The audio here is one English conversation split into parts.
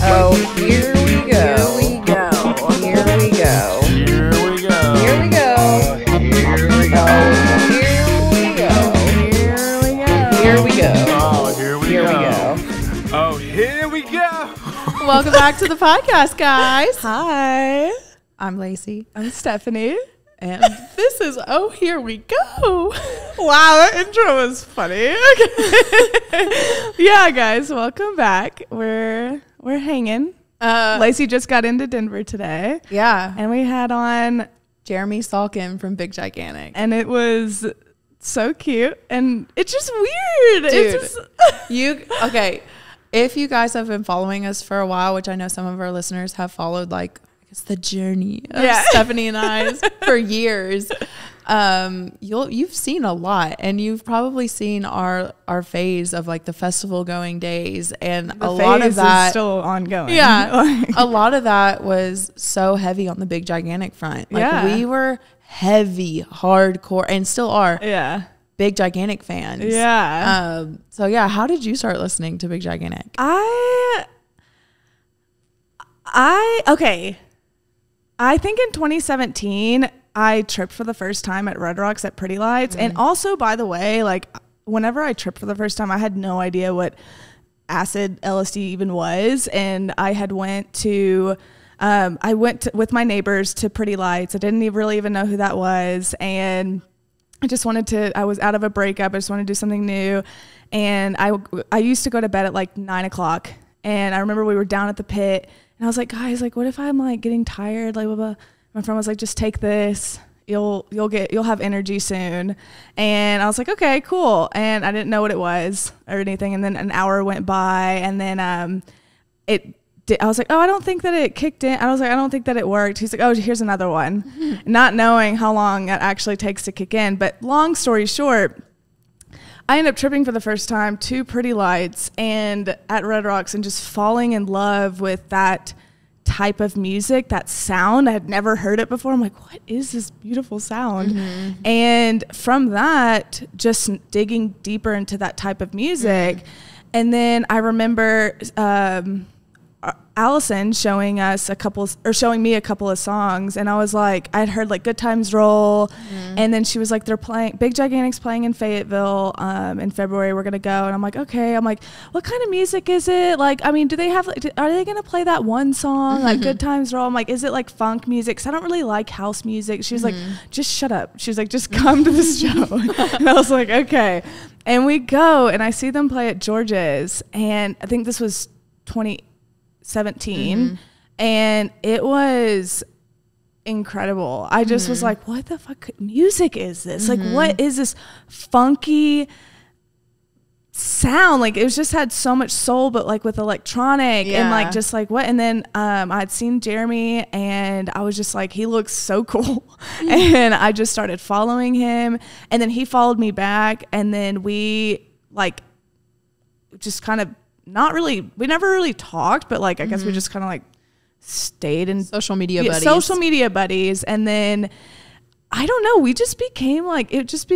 Oh, here we go. Here we go. Here we go. Here we go. Here we go. Here we go. Here we go. Here we go. Oh, here we Here we go. go. Oh, here we go. Welcome back to the podcast, guys. Hi, I'm Lacey. I'm Stephanie. And this is Oh, Here We Go. Wow, that intro was funny. Okay. Yeah, guys, welcome back. We're hanging. Lacey just got into Denver today, Yeah. and we had on, Jeremy Salken from Big Gigantic. and it was so cute, and it's just weird. Dude. It's just, Okay, if you guys have been following us for a while, which I know some of our listeners have followed, like, I guess the journey of Stephanie and I for years, you've seen a lot, and you've probably seen our phase of like the festival going days, and the a lot phase of that is still ongoing. Yeah, a lot of that was so heavy on the Big Gigantic front. Like Yeah. we were heavy, hardcore, and still are Yeah. Big Gigantic fans. Yeah. So yeah, how did you start listening to Big Gigantic? Okay. I think in 2017, I tripped for the first time at Red Rocks at Pretty Lights. And also, by the way, like whenever I tripped for the first time, I had no idea what acid LSD even was. And I had went to, with my neighbors to Pretty Lights. I didn't really even know who that was. And I just wanted to, I was out of a breakup. I just wanted to do something new. And I used to go to bed at like 9 o'clock. And I remember we were down at the pit. And I was like, guys, like, what if I'm like getting tired? Like, blah, blah. My friend was like, just take this. You'll have energy soon. And I was like, okay, cool. And I didn't know what it was or anything. And then an hour went by, and then I was like, oh, I don't think that it kicked in. I was like, I don't think that it worked. He's like, oh, here's another one. Not knowing how long it actually takes to kick in. But long story short, I ended up tripping for the first time to Pretty Lights and at Red Rocks, and just falling in love with that type of music, that sound. I had never heard it before. I'm like, what is this beautiful sound? Mm-hmm. And from that, just digging deeper into that type of music. Mm-hmm. And then I remember Allison showing me a couple of songs, and I was like, I'd heard like Good Times Roll, and then she was like, they're playing, Big Gigantic's playing in Fayetteville in February, we're gonna go. And I'm like, okay. I'm like, what kind of music is it? Like, I mean, do they have, are they gonna play that one song, like Good Times Roll? I'm like, is it like funk music? Because I don't really like house music. She was like, just shut up. She was like, just come to this show. And I was like, okay. And we go, and I see them play at George's, and I think this was 2017, and it was incredible. I just was like, what the fuck music is this? Like, what is this funky sound? Like, it was just had so much soul, but like with electronic and like just like what. And then I'd seen Jeremy, and I was just like, he looks so cool. And I just started following him, and then he followed me back, and then we like just kind of we never really talked, but like I guess we just kind of like stayed in Social media buddies. And then I don't know, we just became like, it just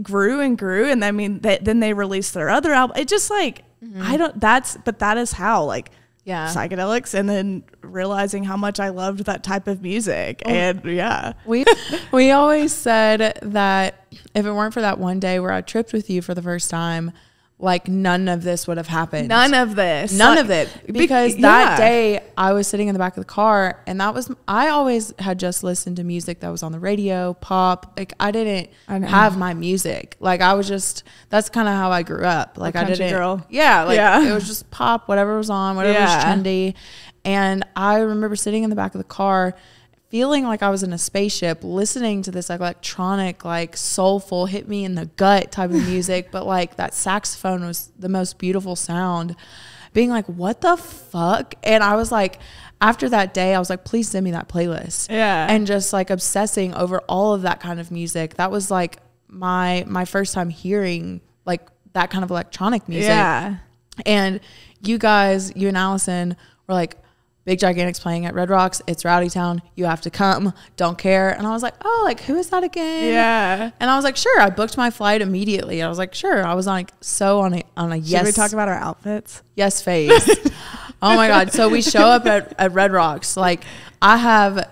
grew and grew. And I mean, then they released their other album. It just like, that is how, like, psychedelics, and then realizing how much I loved that type of music. And we always said that if it weren't for that one day where I tripped with you for the first time, like none of this would have happened. None of it. Because that day I was sitting in the back of the car, and I always had just listened to music that was on the radio, pop. Like I didn't have my music. Like I was just, that's kind of how I grew up. Like I didn't, girl. It was just pop, whatever was on, whatever was trendy. And I remember sitting in the back of the car, feeling like I was in a spaceship, listening to this like electronic, like soulful, hit me in the gut type of music, but like that saxophone was the most beautiful sound. Being like, what the fuck? And I was like, after that day, I was like, please send me that playlist. Yeah. And just like obsessing over all of that kind of music. That was like my first time hearing like that kind of electronic music. Yeah. And you guys, you and Allison were like, Big Gigantic's playing at Red Rocks. It's Rowdy Town. You have to come. Don't care. And I was like, oh, like, who is that again? Yeah. And I was like, sure. I booked my flight immediately. I was like, sure. I was like, so on a yes. Should we talk about our outfits? Yes phase. Oh my God. So we show up at Red Rocks. Like I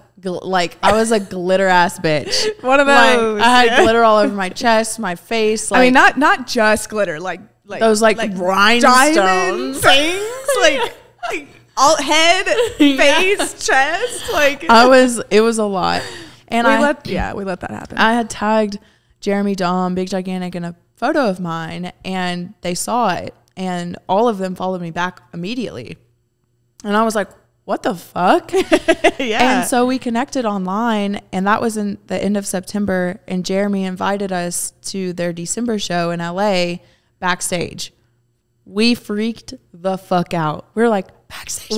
was a glitter ass bitch. One of those. Like, I had glitter all over my chest, my face. Like, I mean, not just glitter, like those rhinestones things, like all head, face, chest. Like it was a lot. And we let that happen. I had tagged Jeremy, Dom, Big Gigantic in a photo of mine, and they saw it, and all of them followed me back immediately. And I was like, what the fuck? Yeah. And so we connected online, and that was in the end of September, and Jeremy invited us to their December show in LA backstage. We freaked the fuck out. We were like, backstage.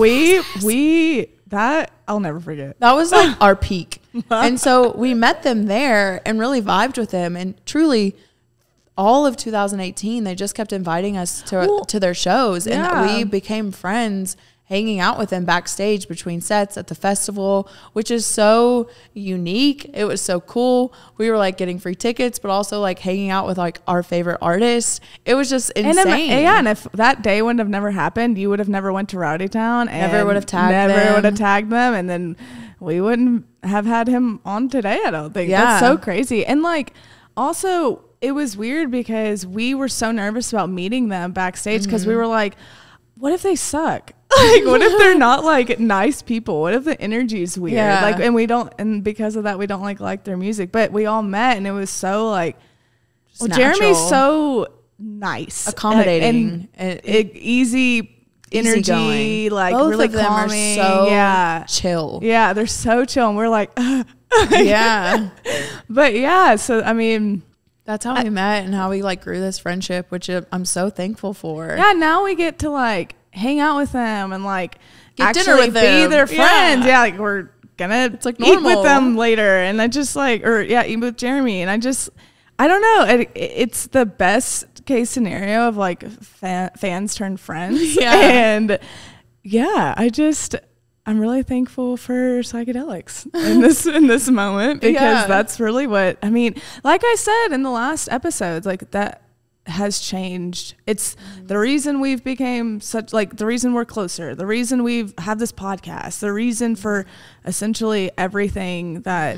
That I'll never forget. That was like our peak. And so we met them there and really vibed with them. And truly, all of 2018, they just kept inviting us to their shows. And we became friends hanging out with them backstage between sets at the festival, which is so unique. It was so cool. We were like getting free tickets, but also like hanging out with like our favorite artists. It was just insane. And if that day wouldn't have never happened, you would have never went to Rowdy Town and never would have tagged them. And then we wouldn't have had him on today, I don't think. Yeah. That's so crazy. And like, also it was weird because we were so nervous about meeting them backstage because we were like, what if they suck? Like, what if they're not like nice people? What if the energy is weird? Yeah. Like, and because of that, we don't like their music. But we all met, and it was so like, well, Jeremy's so nice, accommodating, and easy energy, going. like Both really of them calming. are so chill. Yeah, they're so chill, and we're like, yeah. But yeah, so I mean, that's how we met and how we like grew this friendship, which I'm so thankful for. Yeah, now we get to like hang out with them and like get dinner with them, be their friends. Yeah, like we're gonna it's like eat normal. with them later, and I just like, eat with Jeremy, and I don't know. It's the best case scenario of like fans turn friends. Yeah, and yeah, I'm really thankful for psychedelics in this moment because that's really what I mean. Like I said in the last episodes, like that has changed. It's the reason we've became such, like the reason we're closer, the reason we've had this podcast, the reason for essentially everything that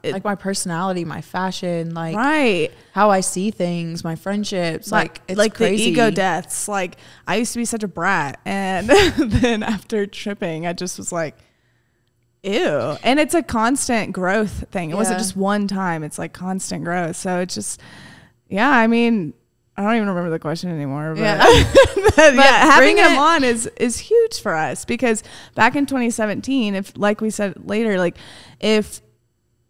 like my personality, my fashion, like right, how I see things, my friendships, like it's like crazy. The ego deaths. Like I used to be such a brat, and then after tripping, I just was like, ew. And it's a constant growth thing. It wasn't just one time. It's like constant growth. So it's just, yeah. I mean, I don't even remember the question anymore. But, but having him on is huge for us because back in 2017, if like we said later, like if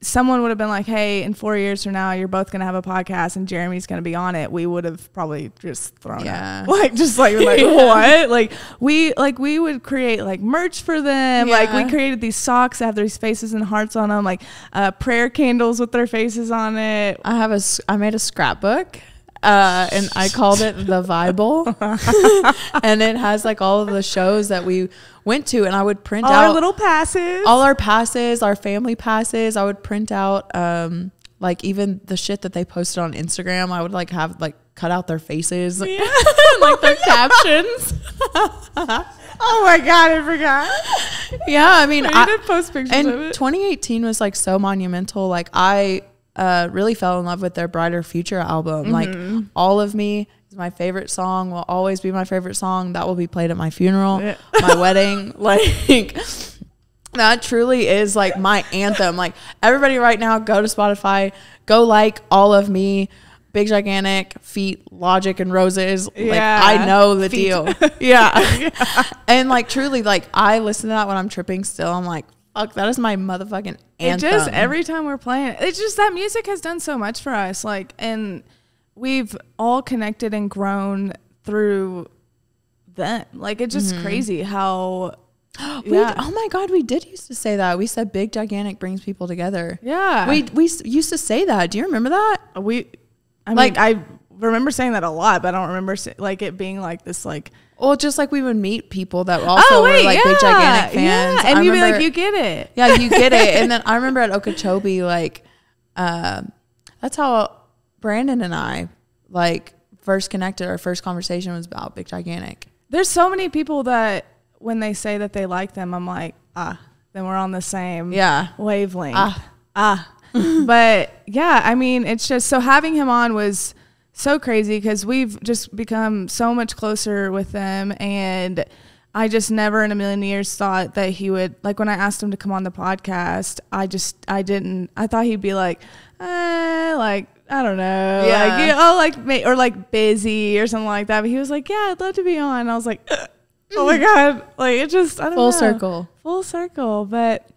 someone would have been like, hey, in 4 years from now, you're both going to have a podcast and Jeremy's going to be on it, we would have probably just thrown it. Like, just like, what? Like we would create like merch for them. Yeah. Like we created these socks that have these faces and hearts on them, like prayer candles with their faces on it. I made a scrapbook. And I called it the Bible, and it has like all of the shows that we went to, and I would print out our little passes, all our passes, our family passes. I would print out like even the shit that they posted on Instagram. I would like have like cut out their faces, like their captions. Oh my God, I forgot. Yeah, I mean, I did post pictures and of it. 2018 was like so monumental. Like I really fell in love with their Brighter Future album. Like All of Me is my favorite song, will always be my favorite song. That will be played at my funeral, my wedding. Like that truly is like my anthem. Like everybody right now, go to Spotify, go like All of Me, Big Gigantic, Feet, Logic, and Roses. Like I know the deal. Yeah. And like truly, like I listen to that when I'm tripping still. I'm like, fuck, that is my motherfucking anthem. It just, every time we're playing, it's just that music has done so much for us. Like, and we've all connected and grown through them. Like, it's just crazy how... Oh my God, we did used to say that. We said Big Gigantic brings people together. Yeah. We used to say that. Do you remember that? I remember saying that a lot, but I don't remember like it being like this, like... Well, just like we would meet people that also were like Big Gigantic fans. Yeah. And you'd be like, you get it. Yeah, you get it. And then I remember at Okeechobee, like, that's how Brandon and I like first connected. Our first conversation was about Big Gigantic. There's so many people that when they say that they like them, I'm like, then we're on the same wavelength. But yeah, I mean, it's just, so having him on was so crazy because we've just become so much closer with them, and I just never in a million years thought that he would, like when I asked him to come on the podcast, I thought he'd be like, like, I don't know, or like busy or something like that. But he was like, yeah, I'd love to be on. And I was like, oh my God, like it just, I don't know. Full circle. But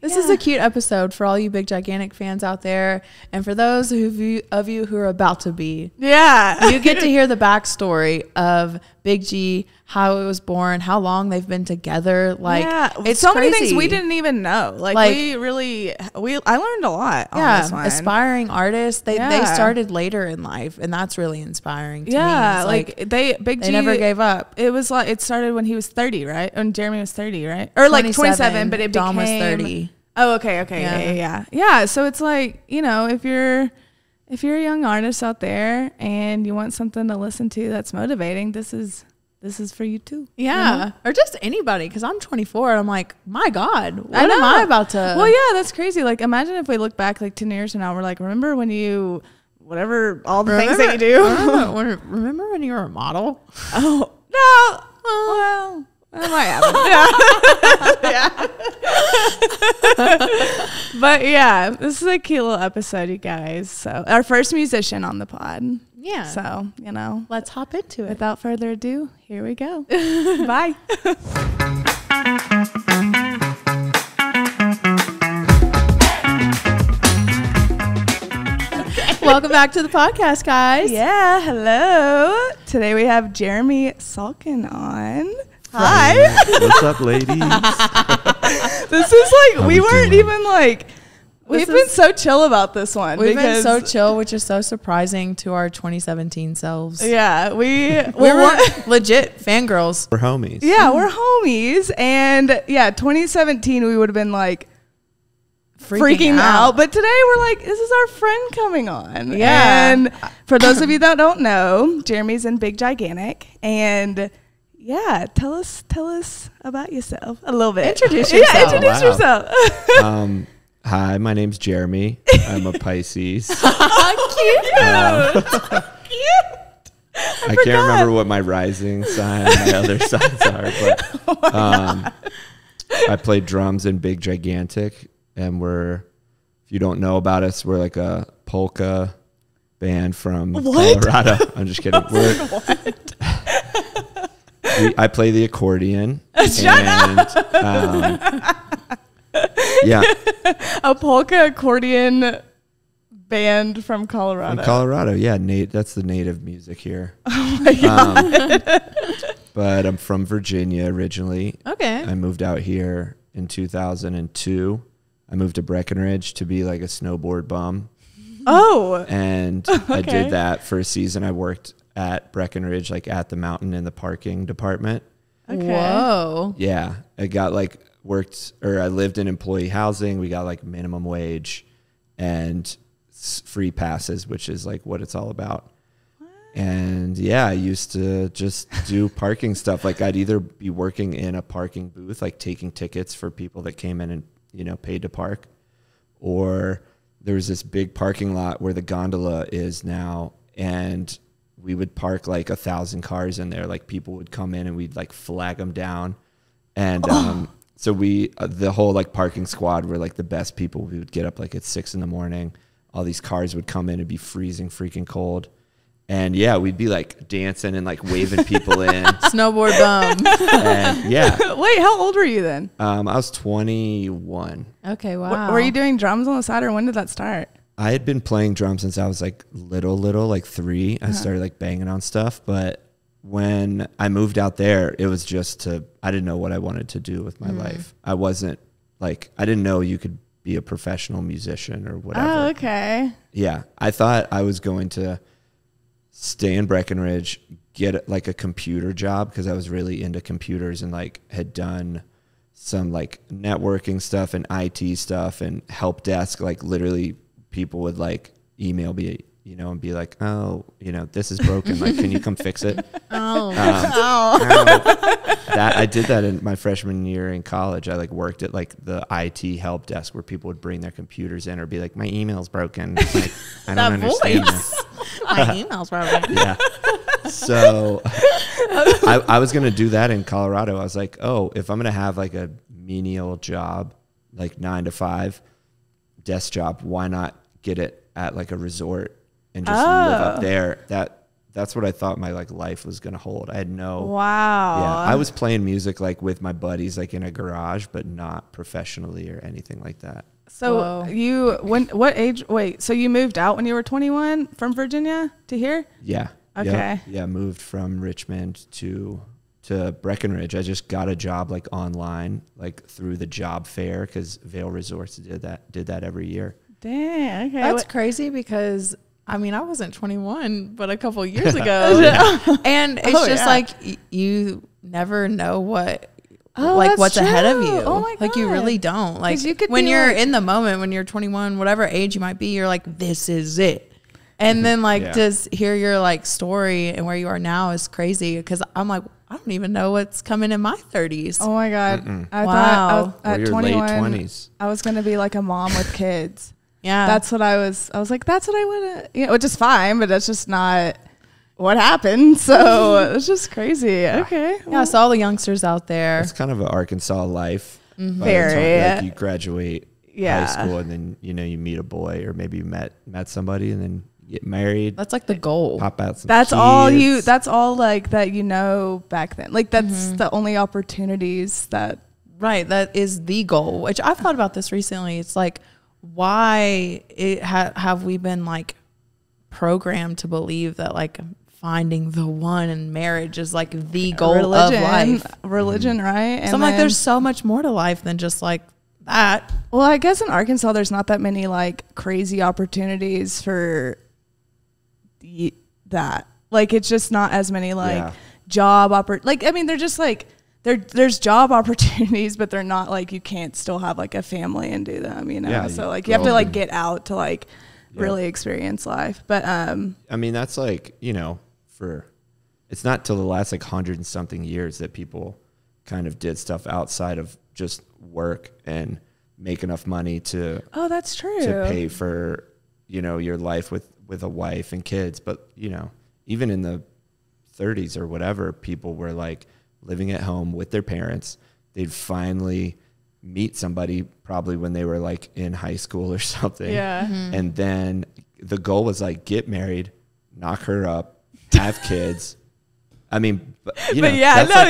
this is a cute episode for all you Big Gigantic fans out there. And for those of you who are about to be. Yeah. You get to hear the backstory of Big G, how it was born, how long they've been together. Like, it's so crazy. many things we didn't even know. Like I learned a lot on this one. Aspiring artists. They started later in life, and that's really inspiring to me. Yeah, like Big G, they never gave up. It was like, it started when he was 30, right? And Jeremy was 30, right? Or like 27, but it Dom became... was 30. Oh, okay. Yeah. So it's like, you know, if you're a young artist out there and you want something to listen to that's motivating, this is for you too. Yeah. You know? Or just anybody. Because I'm 24 and I'm like, my God, what am I about to... Well, yeah, that's crazy. Like, imagine if we look back like 10 years from now, we're like, remember when you... Whatever, all the things that you do. Remember when you were a model? Oh, no. Well... That might happen. But yeah, this is a cute little episode, you guys. So our first musician on the pod. Yeah. So, you know, let's hop into it. Without further ado, here we go. Bye. Welcome back to the podcast, guys. Yeah, hello. Today we have Jeremy Salken on. Hi. What's up, ladies? This is like, we weren't even like, we've been so chill about this one. We've been so chill, which is so surprising to our 2017 selves. Yeah, we were legit fangirls. We're homies. Yeah, we're homies. And yeah, 2017, we would have been like, freaking out. But today we're like, this is our friend coming on. Yeah. And for those of you that don't know, Jeremy's in Big Gigantic. And yeah, tell us about yourself a little bit. Introduce yourself. Yeah, introduce yourself. Hi, my name's Jeremy. I'm a Pisces. Cute. I can't remember what my rising sign and my other signs are, but I play drums in Big Gigantic, and if you don't know about us, we're like a polka band from Colorado. I'm just kidding. I play the accordion. Shut up. Yeah. A polka accordion band from Colorado. From Colorado, yeah. That's the native music here. Oh my God. But I'm from Virginia originally. Okay. I moved out here in 2002. I moved to Breckenridge to be like a snowboard bum. Oh. And I did that for a season. I worked at Breckenridge, like at the mountain in the parking department. Okay. Whoa. Yeah. I got like I lived in employee housing. We got like minimum wage and free passes, which is like what it's all about. What? And yeah, I used to just do parking stuff. Like I'd either be working in a parking booth, like taking tickets for people that came in and, you know, paid to park, or there was this big parking lot where the gondola is now, and we would park like 1,000 cars in there. Like people would come in and we'd like flag them down. And so the whole like parking squad were like the best people. We would get up like at 6 a.m. All these cars would come in and be freezing freaking cold. And yeah, we'd be like dancing and like waving people in. Snowboard bum. And yeah. Wait, how old were you then? I was 21. Okay, wow. Were you doing drums on the side, or when did that start? I had been playing drums since I was like little, like 3. I started like banging on stuff. But when I moved out there, it was just I didn't know what I wanted to do with my life. I didn't know you could be a professional musician or whatever. Oh, okay. Yeah. I thought I was going to stay in Breckenridge, get like a computer job, because I was really into computers and like had done some like networking stuff and IT stuff and help desk. Like literally people would like email me and be like, oh, this is broken. Like, can you come fix it? That I did that in my freshman year in college. I like worked at like the IT help desk where people would bring their computers in or be like, my email's broken. Like, I don't understand this. My email's broken. Yeah. So I was going to do that in Colorado. I was like, oh, if I'm going to have like a menial job, like 9 to 5 desk job, why not get it at like a resort and just live up there? That's what I thought my like life was going to hold. I had no. Wow. Yeah. I was playing music like with my buddies, like in a garage, but not professionally or anything like that. So what age? Wait, so you moved out when you were 21 from Virginia to here? Yeah. Okay. Yep. Yeah. Moved from Richmond to Breckenridge. I just got a job like online, like through the job fair, because Vail Resorts did that every year. Dang. Okay. That's crazy because I wasn't 21, but a couple years ago. And it's just like you never know what's ahead of you. Oh my God. Like you really don't. Like when you're in the moment, when you're 21, whatever age you might be, you're like, this is it. And then just hear your like story and where you are now is crazy because I'm like, I don't even know what's coming in my 30s. Oh my God. I thought at 21, late 20s. I was going to be like a mom with kids. Yeah. That's what I was like, that's what I would have, which is fine, but that's just not what happened. So it's just crazy. Okay. Yeah. So all the youngsters out there. It's kind of an Arkansas life. Mm-hmm. Very. Like you graduate high school and then, you meet a boy or maybe you met somebody and then you get married. That's like the goal. Pop out some That's kids. that's all like that, back then. Like that's the only opportunities that. Right. That is the goal, which I've thought about this recently. It's like, why have we been like programmed to believe that like finding the one in marriage is like the goal of life? Religion, right? And so I'm like, there's so much more to life than just like that. Well, I guess in Arkansas, there's not that many like crazy opportunities for that. Like, it's just not as many like job they're just like, there's job opportunities, but they're not like you can't still have like a family and do them, Yeah, so like you have to like get out to like really experience life. But that's like, it's not till the last like 100 and something years that people kind of did stuff outside of just work and make enough money to that's true, to pay for your life with a wife and kids. But even in the 30s or whatever, people were like living at home with their parents. They'd finally meet somebody probably when they were like in high school or something. Yeah. Mm-hmm. And then the goal was like, get married, knock her up, have kids. That's like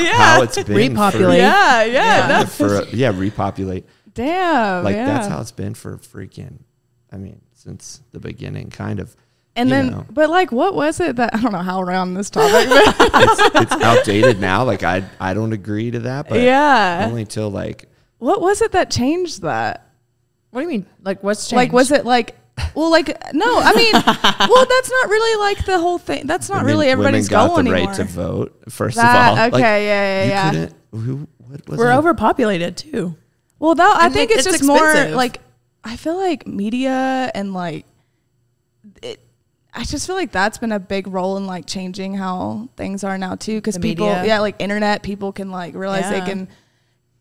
how it's been. Repopulate. Repopulate. Damn. Like that's how it's been for freaking, since the beginning, kind of. And then, but like, what was it that, I don't know how around this topic, but it's outdated now. Like I don't agree to that, but only till like, what was it that changed that? What do you mean? Like what's changed? Like, was it like, well, like, no, well, that's not really like the whole thing. That's not really everybody's goal anymore. Women got the right to vote, first of all. Okay, yeah. We're overpopulated too. Well, I think it's just expensive. More like, I feel like media and like, I just feel like that's been a big role in like changing how things are now too. Cause people, like internet, people can like realize they can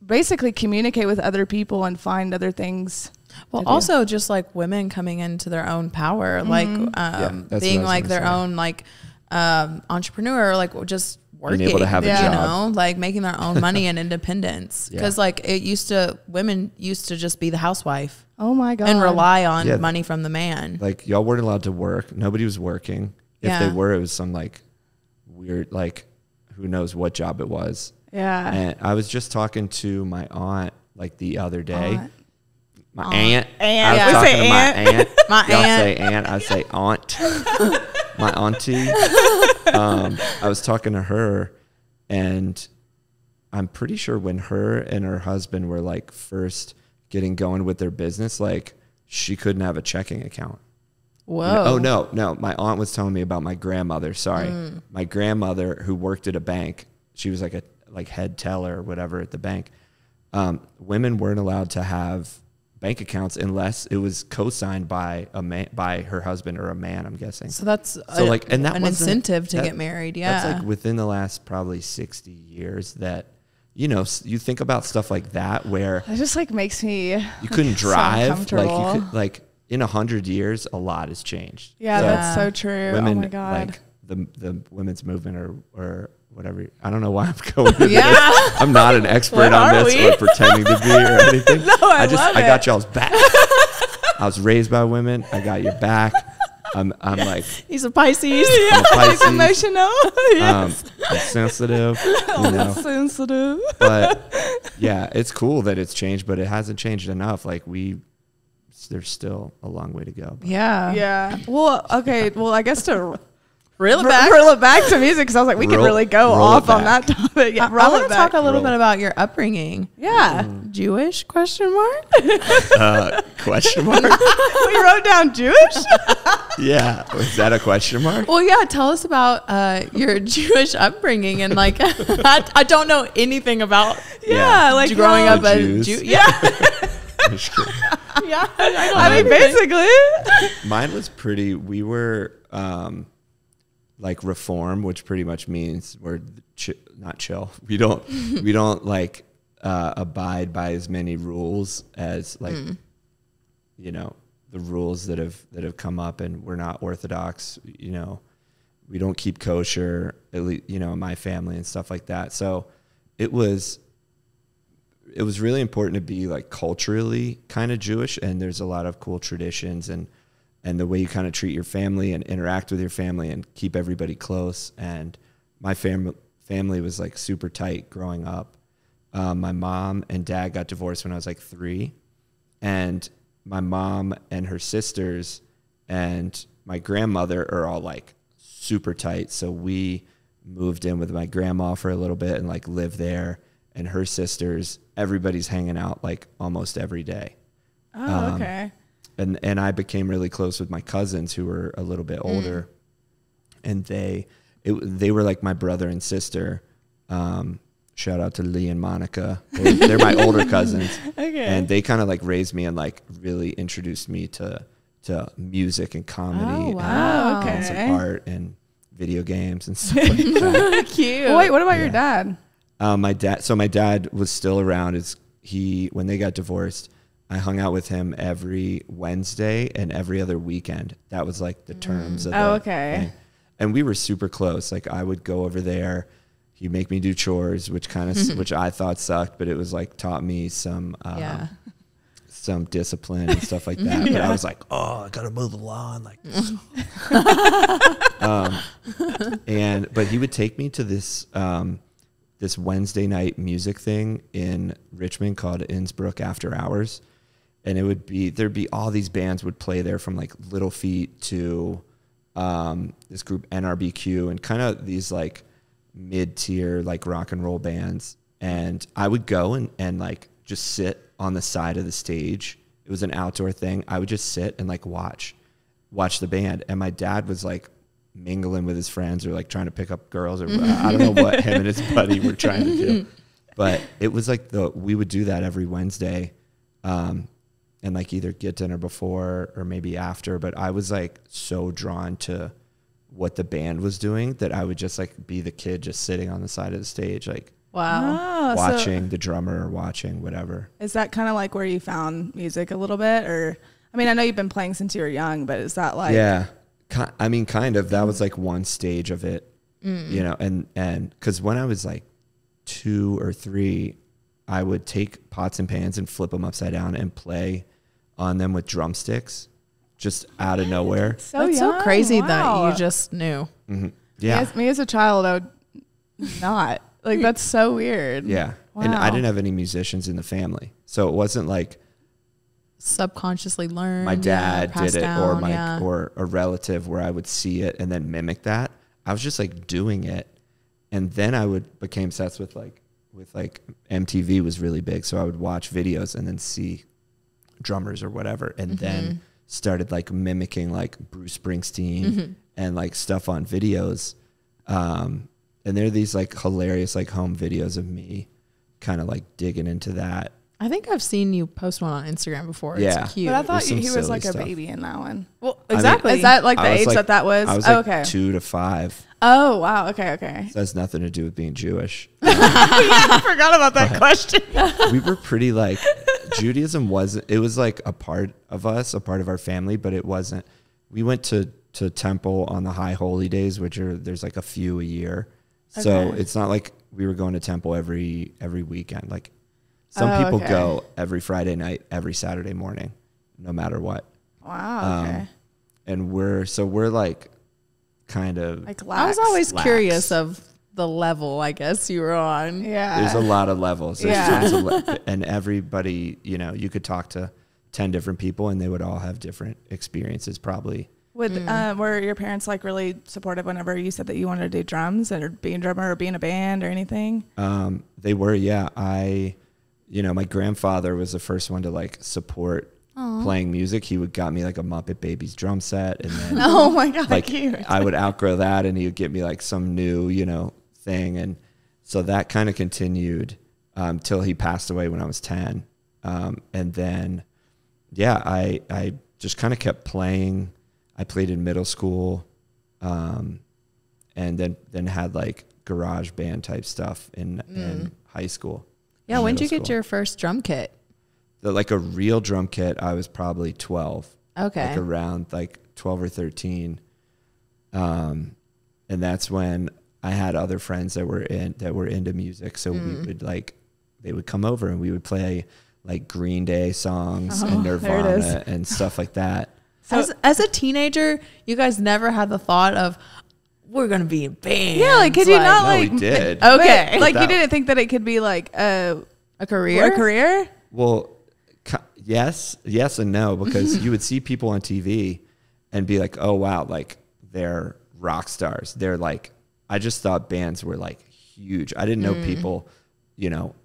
basically communicate with other people and find other things. Well, also just like women coming into their own power, like being like their own like entrepreneur, like just working, being able to have a job, like making their own money and independence. Because like women used to just be the housewife. Oh my God. And rely on money from the man. Like y'all weren't allowed to work. Nobody was working. If they were, it was some like weird, like who knows what job it was. Yeah. And I was just talking to my aunt like the other day. My aunt. I was talking to aunt. my aunt. My Y'all aunt. say aunt. I say aunt. My auntie. I was talking to her, and I'm pretty sure when her and her husband were like first getting going with their business, like she couldn't have a checking account. Whoa. Oh no. My aunt was telling me about my grandmother. Sorry. My grandmother who worked at a bank. She was like a head teller or whatever at the bank. Women weren't allowed to have bank accounts unless it was co-signed by a man, by her husband or a man, I'm guessing. So that's and that an incentive to get married. Yeah. That's like within the last probably 60 years that, you know, you think about stuff like that where It just like makes me you couldn't drive, like you uncomfortable. could, like in 100 years, a lot has changed. Yeah, So that's so true. women, oh my God. like the women's movement or whatever. I don't know why I'm going with Yeah. this. I'm not an expert What on are this we? or pretending to be or anything. No, I love I got it. y'all's back. I was raised by women. I got your back. I'm like, He's a Pisces. I'm a Pisces. Emotional. I'm sensitive, you know. Sensitive. But yeah, it's cool that it's changed, but it hasn't changed enough. Like there's still a long way to go. Yeah. Yeah. Well, okay. Well, I guess to Reel it reel it back to music because I was like, we could really go roll off it on that back. topic. Yeah, I roll want it to back. talk a little Roll. bit about your upbringing. Yeah. Jewish question mark? Question mark? We wrote down Jewish. Yeah. Was that a question mark? Well, yeah. Tell us about your Jewish upbringing and like I don't know anything about Yeah, like growing how- up a Jews. Jew. Yeah. I'm just kidding. Yeah. I mean, basically. Mine was pretty, we were like reform, which pretty much means we're not chill. We don't like abide by as many rules as like, you know, the rules that have come up, and we're not Orthodox, you know, we don't keep kosher, at least, you know, in my family and stuff like that. So it was really important to be like culturally kind of Jewish, and there's a lot of cool traditions and the way you kind of treat your family and interact with your family and keep everybody close. And my family was like super tight growing up. My mom and dad got divorced when I was like 3, and my mom and her sisters and my grandmother are all like super tight. So we moved in with my grandma for a little bit and like lived there, and her sisters, everybody's hanging out like almost every day. Oh, okay. And I became really close with my cousins who were a little bit older, and they were like my brother and sister. Shout out to Lee and Monica. They're my older cousins. Okay. And they kind of like raised me and like really introduced me to music and comedy Oh, wow. and some Okay. art and video games and stuff like that. Cute. Well, wait, what about your dad? My dad was still around. When they got divorced, I hung out with him every Wednesday and every other weekend. That was like the terms of Oh, the okay. thing. And we were super close. Like I would go over there. He'd make me do chores, which I thought sucked, but it was like taught me some discipline and stuff like that. But I was like, oh, I gotta mow the lawn, like this. But he would take me to this this Wednesday night music thing in Richmond called Innsbruck After Hours, and there'd be all these bands would play there, from like Little Feat to this group NRBQ, and kind of these like mid-tier like rock and roll bands. And I would go and like just sit on the side of the stage. It was an outdoor thing. I would just sit and like watch the band. And my dad was like mingling with his friends or like trying to pick up girls, or I don't know what him and his buddy were trying to do. But it was like we would do that every Wednesday, and like either get dinner before or maybe after. But I was like so drawn to what the band was doing that I would just like be the kid just sitting on the side of the stage, like Wow. Oh, watching the drummer or watching whatever. Is that kind of like where you found music a little bit? Or, I mean, I know you've been playing since you were young, but is that like... Yeah. I mean, kind of. That was like one stage of it, you know, and because when I was like 2 or 3, I would take pots and pans and flip them upside down and play on them with drumsticks just out of nowhere. So That's young. so crazy Wow. that you just knew. Yeah. Me as a child, I would not. Like, that's so weird. Yeah. And I Wow. didn't have any musicians in the family. So it wasn't like Subconsciously learned. my dad did it or down, or a relative where I would see it and then mimic that. I was just like doing it. And then I became obsessed with MTV was really big. So I would watch videos and then see drummers or whatever. And then started like mimicking like Bruce Springsteen and like stuff on videos. And there are these like hilarious like home videos of me kind of like digging into that. I think I've seen you post one on Instagram before. Yeah. It's cute. But I thought some he was silly like a stuff. baby in that one. Well, Exactly. Is that like the I was age like- that was? I was Oh, like okay. 2 to 5. Oh, wow. Okay. Okay. So that has nothing to do with being Jewish. I forgot about that question. We were pretty like, Judaism wasn't, it was like a part of us, a part of our family, but it wasn't. We went to temple on the high holy days, which are, there's like a few a year. So Okay. it's not like we were going to temple every weekend. Like some people okay. go every Friday night, every Saturday morning, no matter what. Wow. Okay. And we're like kind of, Like I was always lax. curious of the level, I guess, you were on. yeah. there's a lot of levels. There's Yeah. tons of and everybody, you know, you could talk to 10 different people and they would all have different experiences probably. Were your parents like really supportive whenever you said that you wanted to do drums or be a drummer or be in a band or anything? They were, yeah. My grandfather was the first one to like support playing music. He got me like a Muppet Babies drum set, and then Oh my God. like Cute. I would outgrow that, and he would get me like some new, thing, and so that kind of continued till he passed away when I was 10, and then I just kind of kept playing. I played in middle school, and then had like garage band type stuff in high school. Yeah, in when did you middle get school. your first drum kit? Like a real drum kit? I was probably 12. Okay. Like around like 12 or 13. And that's when I had other friends that were into music. So we would they would come over and we would play like Green Day songs and there it Nirvana is. and stuff like that. So as a teenager, you guys never had the thought of, we're going to be in bands. Yeah, like could you not No, like we did. Okay. But, like you That- didn't think that it could be like a career? career? Well, yes and no, because you would see people on TV and be like, oh wow, like they're rock stars. They're like, I just thought bands were like huge. I didn't know people,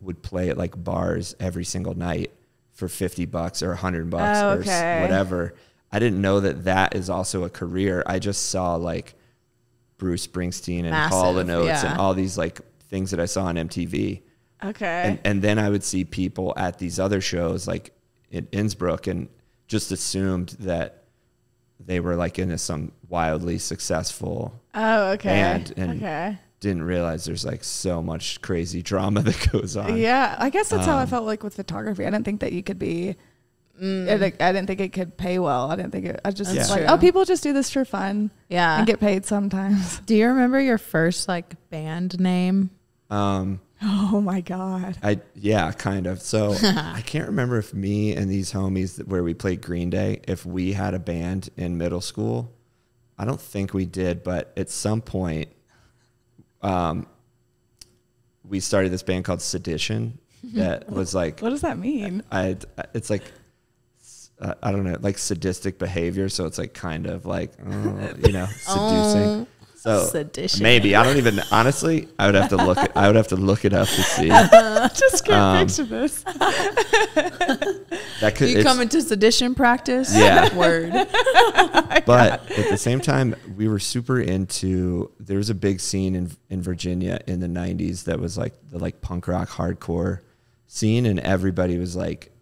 would play at like bars every single night for $50 or $100 Oh, or okay. whatever. I didn't know that is also a career. I just saw like Bruce Springsteen and Hall & Massive, Oates yeah. and all these like things that I saw on MTV. Okay. And then I would see people at these other shows like in Innsbruck and just assumed that they were like in some wildly successful Oh, okay. band and okay. didn't realize there's like so much crazy drama that goes on. Yeah, I guess that's how I felt like with photography. I didn't think that you could be. I didn't think it could pay well. I didn't think it. I just That's like, true. oh, people just do this for fun Yeah. and get paid sometimes. Do you remember your first like band name? Oh my God. Kind of. So I can't remember if me and these homies where we played Green Day, if we had a band in middle school. I don't think we did, but at some point, we started this band called Sedition that was like, What does that mean? it's like, I don't know, like sadistic behavior. So it's like kind of like, seducing. So Sedition. maybe, I don't even, honestly, I would have to look it up to see. Just can't picture this. That could, You come into sedition practice? Yeah. Word. but at the same time, we were super into, there was a big scene in Virginia in the 90s that was like the like punk rock hardcore scene, and everybody was like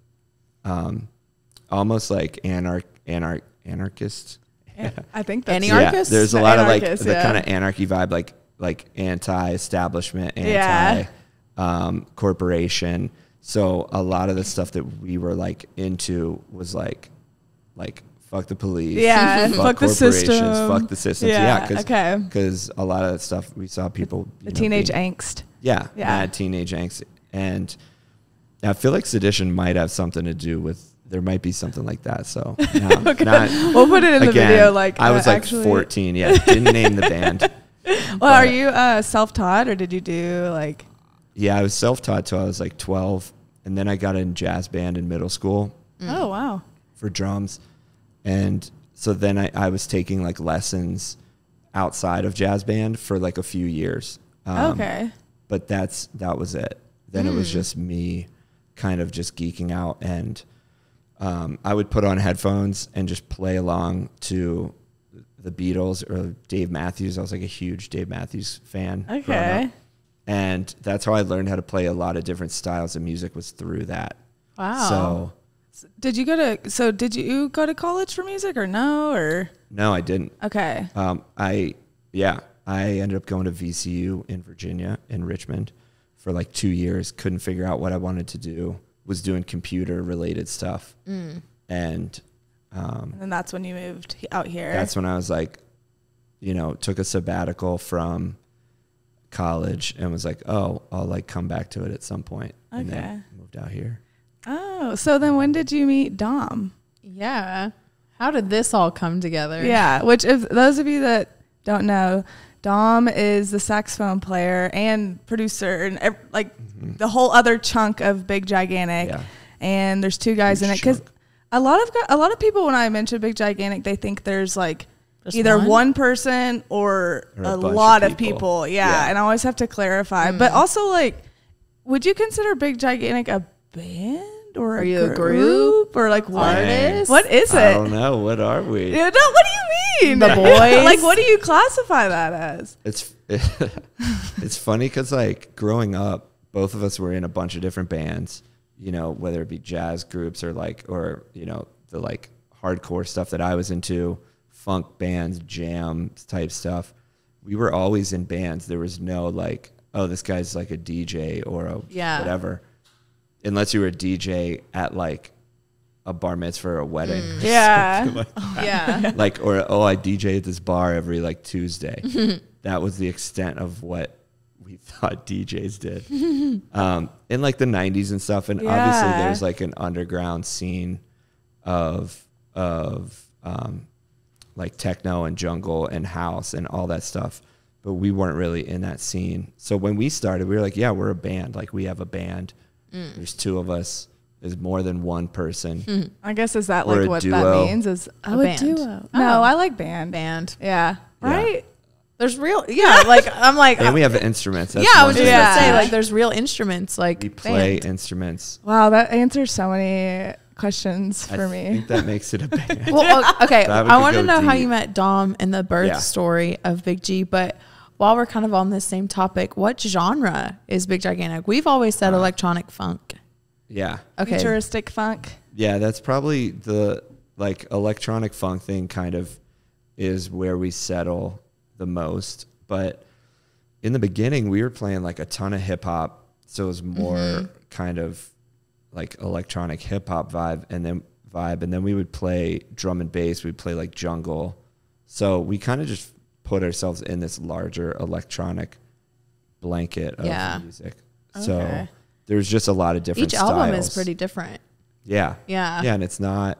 almost like anarchist. I think that's Anarchists? Yeah, there's a The lot of like anarchists, the yeah. kind of anarchy vibe, like anti-establishment, Yeah. corporation. So a lot of the stuff that we were like into was like fuck the police, Yeah, fuck the corporations, system. fuck the systems. Yeah, Yeah, okay. because a lot of that stuff we saw people the teenage angst. yeah, Yeah. mad teenage angst, and I feel like Sedition might have something to do with. There might be something like that. So We'll put it in the again, video. Like I was like actually, 14. Yeah, didn't name the band. Well, are you self-taught or did you do like? Yeah, I was self-taught till I was like 12, and then I got in jazz band in middle school Oh wow. for drums, and so then I was taking like lessons outside of jazz band for like a few years. Okay. But that was it. Then it was just me kind of just geeking out, and I would put on headphones and just play along to the Beatles or Dave Matthews. I was like a huge Dave Matthews fan. growing Okay. up. And that's how I learned how to play a lot of different styles of music, was through that. Wow. Did you go to college for music or no? Or No, I didn't. okay. I ended up going to VCU in Virginia, in Richmond, for like 2 years. Couldn't figure out what I wanted to do. Was doing computer related stuff. And And then that's when you moved out here. that's when I was like, took a sabbatical from college and was like, oh, I'll like come back to it at some point. And Okay. then moved out here. Oh, so then when did you meet Dom? Yeah. How did this all come together? Yeah, which if those of you that don't know, Dom is the saxophone player and producer and the whole other chunk of Big Gigantic. Yeah. And there's two guys Huge in it because chunk. a lot of people when I mention Big Gigantic, they think there's like Just either one? one person or Or a a bunch of lot of people. people. Yeah, Yeah. and I always have to clarify. But also, like, would you consider Big Gigantic a band or Are you a group? or like what? Artist? What is it? I don't know. What are we? Yeah, no, what do you mean? The boys? Like, what do you classify that as? It's funny because like growing up, both of us were in a bunch of different bands, whether it be jazz groups or the like hardcore stuff that I was into, funk bands, jam type stuff. We were always in bands. There was no like, oh, this guy's like a DJ or a whatever. Unless you were a DJ at like a bar mitzvah or a wedding. Or Yeah. something like that. Yeah. Like, or, I DJ at this bar every like Tuesday. That was the extent of what we thought DJs did. In like the 90s and stuff. And obviously there's like an underground scene of like techno and jungle and house and all that stuff. But we weren't really in that scene. So when we started, we were like, yeah, we're a band. Like we have a band. There's two of us. There's more than one person. I guess is that Or like a what duo. that means? Is A band. duo? Oh. No, I like band. Band. Yeah. Right. There's real, like, I'm like, And we have instruments. That's yeah, I one was thing. just going to say, Yeah. like, there's real instruments, like, We play band. instruments. Wow, that answers so many questions for I me. think that makes it a band. Well, okay, That we I could want to go know how deep. you met Dom and the birth Yeah. story of Big G, but while we're kind of on this same topic, what genre is Big Gigantic? We've always said electronic funk. Yeah. Okay. Futuristic funk. Yeah, that's probably the like electronic funk thing kind of is where we settle the most. But in the beginning, we were playing like a ton of hip hop. So it was more kind of like electronic hip hop vibe. And then we would play drum and bass. We'd play like jungle. So we kind of just put ourselves in this larger electronic blanket of music. So Okay. there's just a lot of different Each styles. album is pretty different. Yeah. Yeah. Yeah, and it's not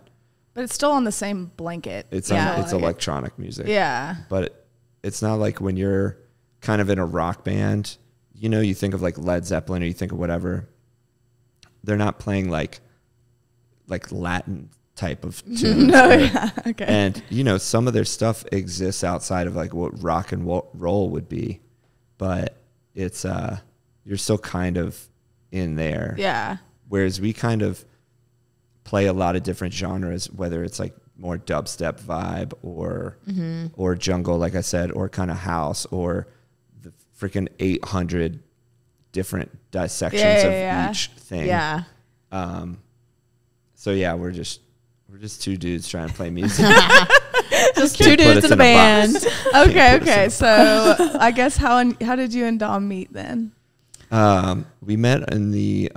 But it's still on the same blanket. it's Yeah. it's electronic music. Yeah. But it's not like when you're kind of in a rock band, you think of like Led Zeppelin or you think of whatever. They're not playing like Latin type of tunes. No, right? yeah. Okay. And some of their stuff exists outside of like what rock and roll would be, but it's you're still kind of in there. Yeah. Whereas we kind of play a lot of different genres, whether it's like more dubstep vibe or jungle, like I said, or kind of house or the freaking 800 different dissections of each thing. Yeah. So yeah, we're just two dudes trying to play music. Just Can't two put dudes us in a in a band. box. Okay. Okay. So I guess how did you and Dom meet then? We met in the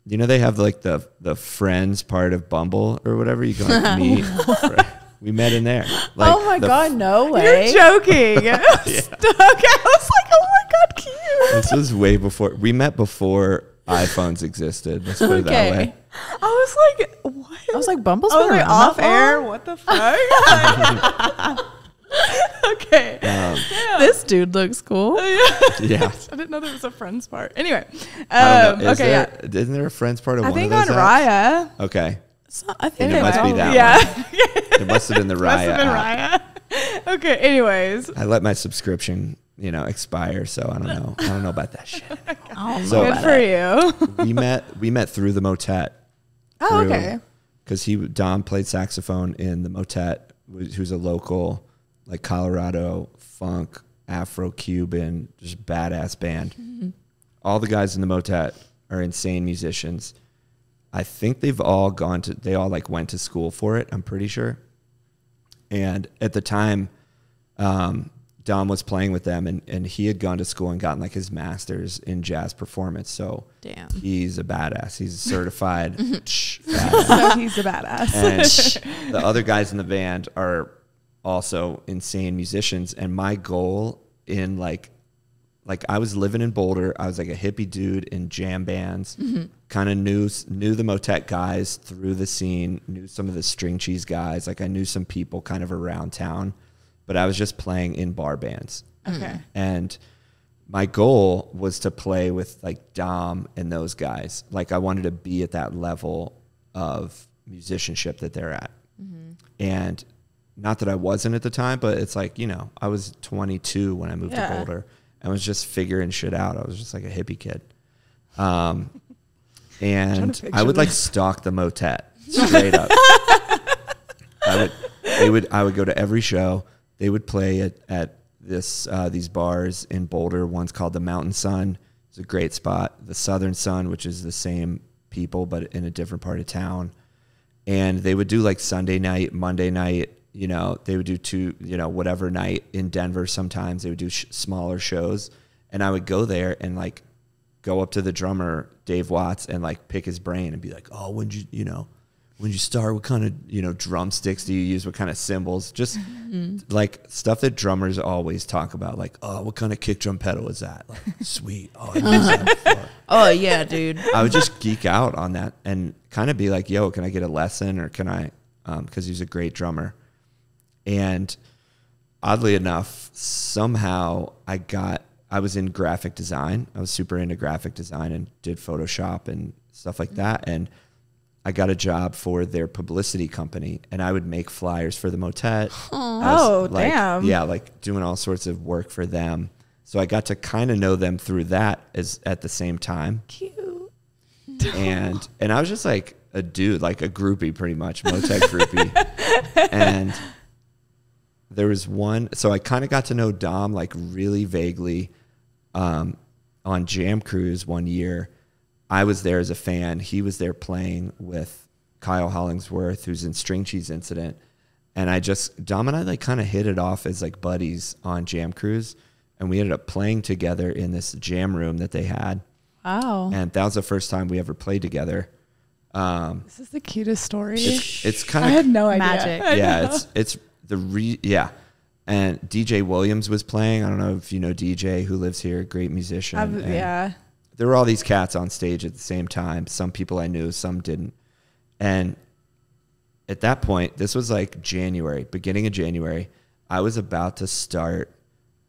they have like the friends part of Bumble or whatever. You can like meet. We met in there. Like, Oh my the God, no way. You're joking. Okay. I was like, oh my God, cute. This was way before we met before iPhones existed. Let's put it that Okay. way. I was like, what? I was like, Bumble's I was been like, around off that air. long? What the fuck? Okay. This dude looks cool. Yeah. I didn't know there was a friends part. Anyway. I don't know. Okay. Isn't there a friends part of I one think of those on apps? Raya. Okay. So I think Then it must be all- that Yeah. It must have been the Must Raya have been app. Raya. Okay. Anyways. I let my subscription, expire, so I don't know. I don't know about that shit. I don't know So- Good about for it. you. we met through the motet. Oh, okay. Because Dom played saxophone in the motet, who's a local, like Colorado funk, Afro-Cuban, just badass band. All the guys in the motet are insane musicians. I think they all like went to school for it. I'm pretty sure. And at the time, Dom was playing with them, and he had gone to school and gotten like his master's in jazz performance. So Damn. he's a badass. He's a certified badass. So he's a badass. And the other guys in the band are also insane musicians. And my goal in like I was living in Boulder. I was like a hippie dude in jam bands. Kind of knew the Motet guys through the scene, knew some of the string cheese guys. Like I knew some people kind of around town, but I was just playing in bar bands. Okay. And my goal was to play with like Dom and those guys. Like I wanted to be at that level of musicianship that they're at. And not that I wasn't at the time, but it's like, you know, I was 22 when I moved to Boulder and was just figuring shit out. I was just like a hippie kid. And I would like stalk the Motet straight up. I would go to every show. They would play at these bars in Boulder. One's called the Mountain Sun. It's a great spot. The Southern Sun, which is the same people but in a different part of town. And they would do like Sunday night, Monday night. You know, they would do two, you know, whatever night in Denver. Sometimes they would do smaller shows, and I would go there and like go up to the drummer, Dave Watts, and like pick his brain and be like, oh, when you start, what kind of, you know, drumsticks do you use? What kind of cymbals? Just like stuff that drummers always talk about. Like, oh, what kind of kick drum pedal is that? Like, sweet. Oh, I used that before. Oh yeah, dude. I would just geek out on that and kind of be like, yo, can I get a lesson, or can I, because he's a great drummer. And oddly enough, somehow I was in graphic design. I was super into graphic design and did Photoshop and stuff like that. And I got a job for their publicity company, and I would make flyers for the Motet. Oh, like, damn. Yeah, like doing all sorts of work for them. So I got to kind of know them through that at the same time. Cute. And I was just like a dude, like a groupie pretty much, Motet groupie. And there was one, so I kind of got to know Dom like really vaguely on Jam Cruise one year. I was there as a fan. He was there playing with Kyle Hollingsworth, who's in String Cheese Incident. And Dom and I like kind of hit it off as like buddies on Jam Cruise. And we ended up playing together in this jam room that they had. Wow. And that was the first time we ever played together. This is the cutest story. It's kind I of had no idea. Magic. Yeah, it's and DJ Williams was playing. I don't know if you know DJ, who lives here, great musician. Yeah. There were all these cats on stage at the same time. Some people I knew, some didn't. And at that point, this was like beginning of January, I was about to start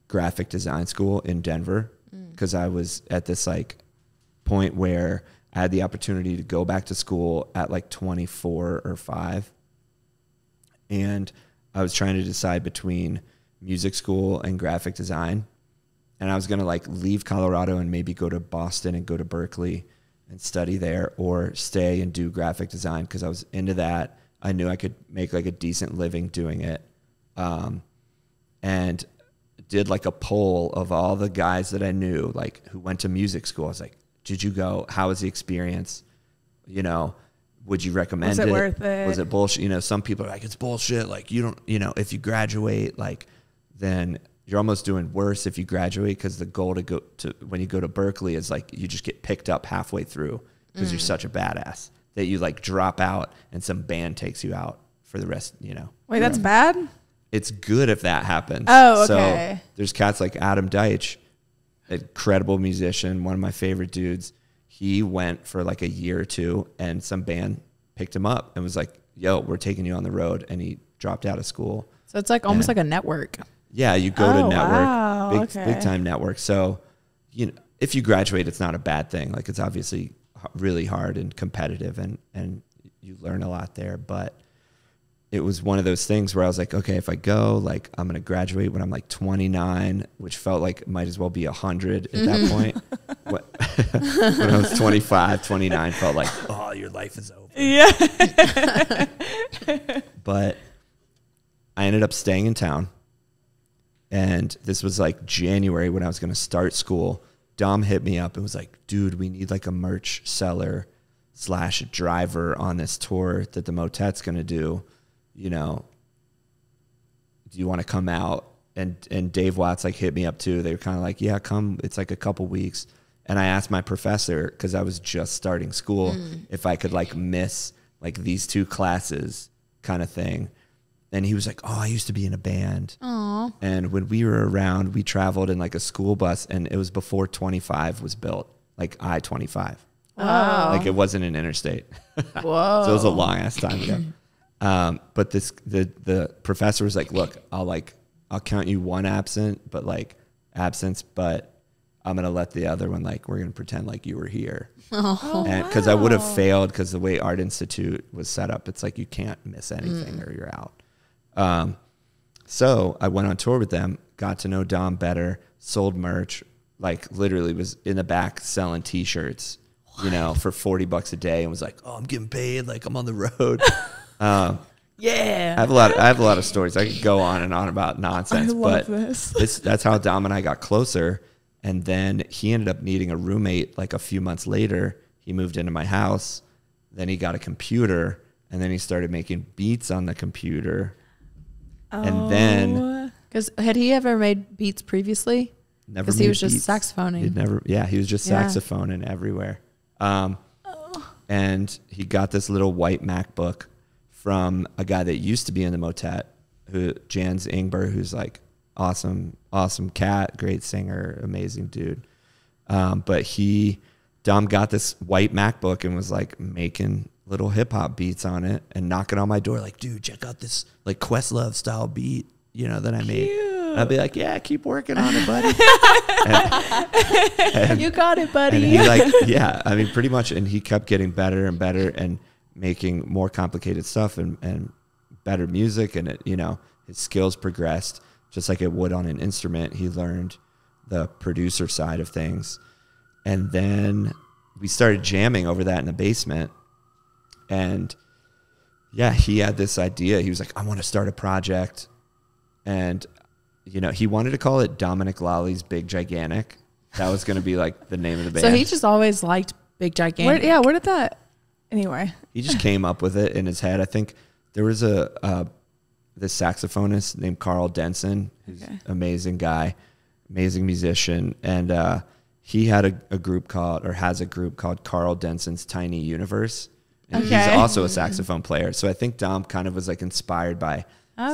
graphic design school in Denver because I was at this like point where I had the opportunity to go back to school at like 24 or 5. And I was trying to decide between music school and graphic design. And I was going to like leave Colorado and maybe go to Boston and go to Berkeley and study there, or stay and do graphic design because I was into that. I knew I could make like a decent living doing it. And did like a poll of all the guys that I knew, like who went to music school. I was like, did you go? How was the experience? You know, would you recommend it? Was it worth it? Was it bullshit? You know, some people are like, it's bullshit. Like you don't, you know, if you graduate, like then you're almost doing worse if you graduate, because the goal to go to when you go to Berkeley is like you just get picked up halfway through because you're such a badass that you like drop out and some band takes you out for the rest, you know. Wait, that's bad? It's good if that happens. Oh, okay. So there's cats like Adam Deitch, incredible musician, one of my favorite dudes. He went for like a year or two and some band picked him up and was like, yo, we're taking you on the road. And he dropped out of school. So it's like almost like a network. Yeah, you go to network, wow, big time network. So, you know, if you graduate, it's not a bad thing. Like it's obviously really hard and competitive, and you learn a lot there. But it was one of those things where I was like, okay, if I go, like I'm gonna graduate when I'm like 29, which felt like it might as well be 100 at that point. When I was 25, 29, felt like, oh, your life is over. Yeah. But I ended up staying in town. And this was like January when I was going to start school. Dom hit me up and was like, dude, we need like a merch seller / driver on this tour that the Motet's going to do, you know, do you want to come out? And Dave Watts like hit me up too. They were kind of like, yeah, come. It's like a couple weeks. And I asked my professor, because I was just starting school, if I could like miss like these 2 classes kind of thing. And he was like, oh, I used to be in a band. Aww. And when we were around, we traveled in like a school bus, and it was before 25 was built, like I-25. Wow. Like it wasn't an interstate. Whoa. So it was a long ass time ago. But the professor was like, look, I'll count you 1 absence, but I'm going to let the other one, like, we're going to pretend like you were here. Oh, Because I would have failed, because the way Art Institute was set up, it's like you can't miss anything or you're out. So I went on tour with them, got to know Dom better, sold merch, like literally was in the back selling T-shirts, you know, for $40 a day, and was like, oh, I'm getting paid, like I'm on the road. yeah. I have a lot of stories. I could go on and on about nonsense, I love but that's how Dom and I got closer. And then he ended up needing a roommate like a few months later. He moved into my house. Then he got a computer, and then he started making beats on the computer. And then, Because had he ever made beats previously? never Because he made was just beats. saxophoning. He was just saxophoning everywhere. And he got this little white MacBook from a guy that used to be in the Motet, Jans Ingber, who's like awesome cat, great singer, amazing dude. But Dom got this white MacBook and was like making little hip hop beats on it and knocking on my door like, dude, check out this like Questlove style beat, you know, that I made. And I'd be like, yeah, keep working on it, buddy. and you got it, buddy. And he like, yeah, I mean, pretty much. And he kept getting better and better and making more complicated stuff and better music. And, you know, his skills progressed just like it would on an instrument. He learned the producer side of things. And then we started jamming over that in the basement. And yeah, he had this idea. He was like, I want to start a project. And, you know, he wanted to call it Dominic Lalli's Big Gigantic. That was going to be like the name of the band. So he just always liked Big Gigantic. Where did that? Anyway, he just came up with it in his head. I think there was this saxophonist named Carl Denson, who's an amazing guy, amazing musician. And he had a group called, or has a group called Carl Denson's Tiny Universe. And he's also a saxophone player. So I think Dom kind of was like inspired by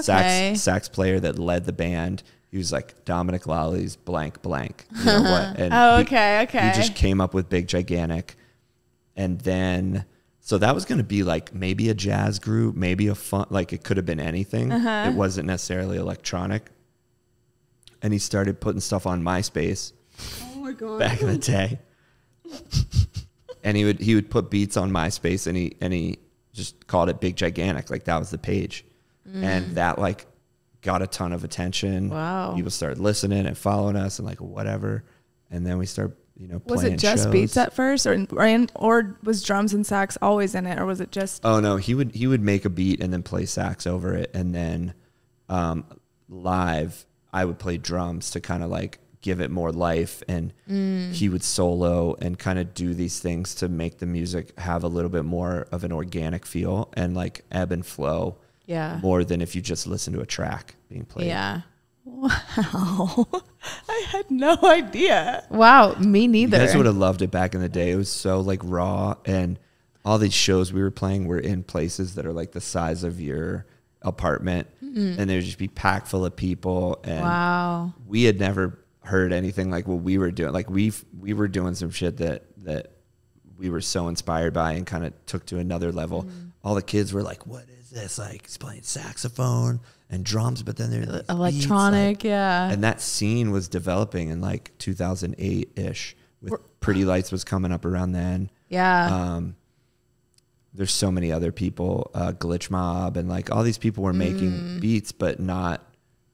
sax player that led the band. He was like Dominic Lalli's blank blank. You know what? And he just came up with Big Gigantic. And then, so that was going to be like maybe a jazz group, maybe a fun, like it could have been anything. It wasn't necessarily electronic. And he started putting stuff on MySpace. Oh my God. Back in the day. And he would put beats on MySpace, and he just called it Big Gigantic. Like that was the page. And that like got a ton of attention. Wow. People started listening and following us and like whatever. And then we started, you know, playing Was it just shows. beats at first, or was drums and sax always in it, or was it just? Oh no, he would make a beat and then play sax over it, and then live I would play drums to kind of like give it more life, and he would solo and kind of do these things to make the music have a little bit more of an organic feel and like ebb and flow. Yeah. More than if you just listen to a track being played. Yeah. Wow. I had no idea. Wow. Me neither. You guys would have loved it back in the day. It was so like raw, and all these shows we were playing were in places that are like the size of your apartment, and they would just be packed full of people. And wow. we had never heard anything like what we were doing. Like we were doing some shit that we were so inspired by and kind of took to another level. All the kids were like, what is this? Like he's playing saxophone and drums, but then there's electronic. Yeah. And that scene was developing in like 2008 ish, with Pretty Lights was coming up around then. Yeah. There's so many other people, Glitch Mob, and like all these people were making beats, but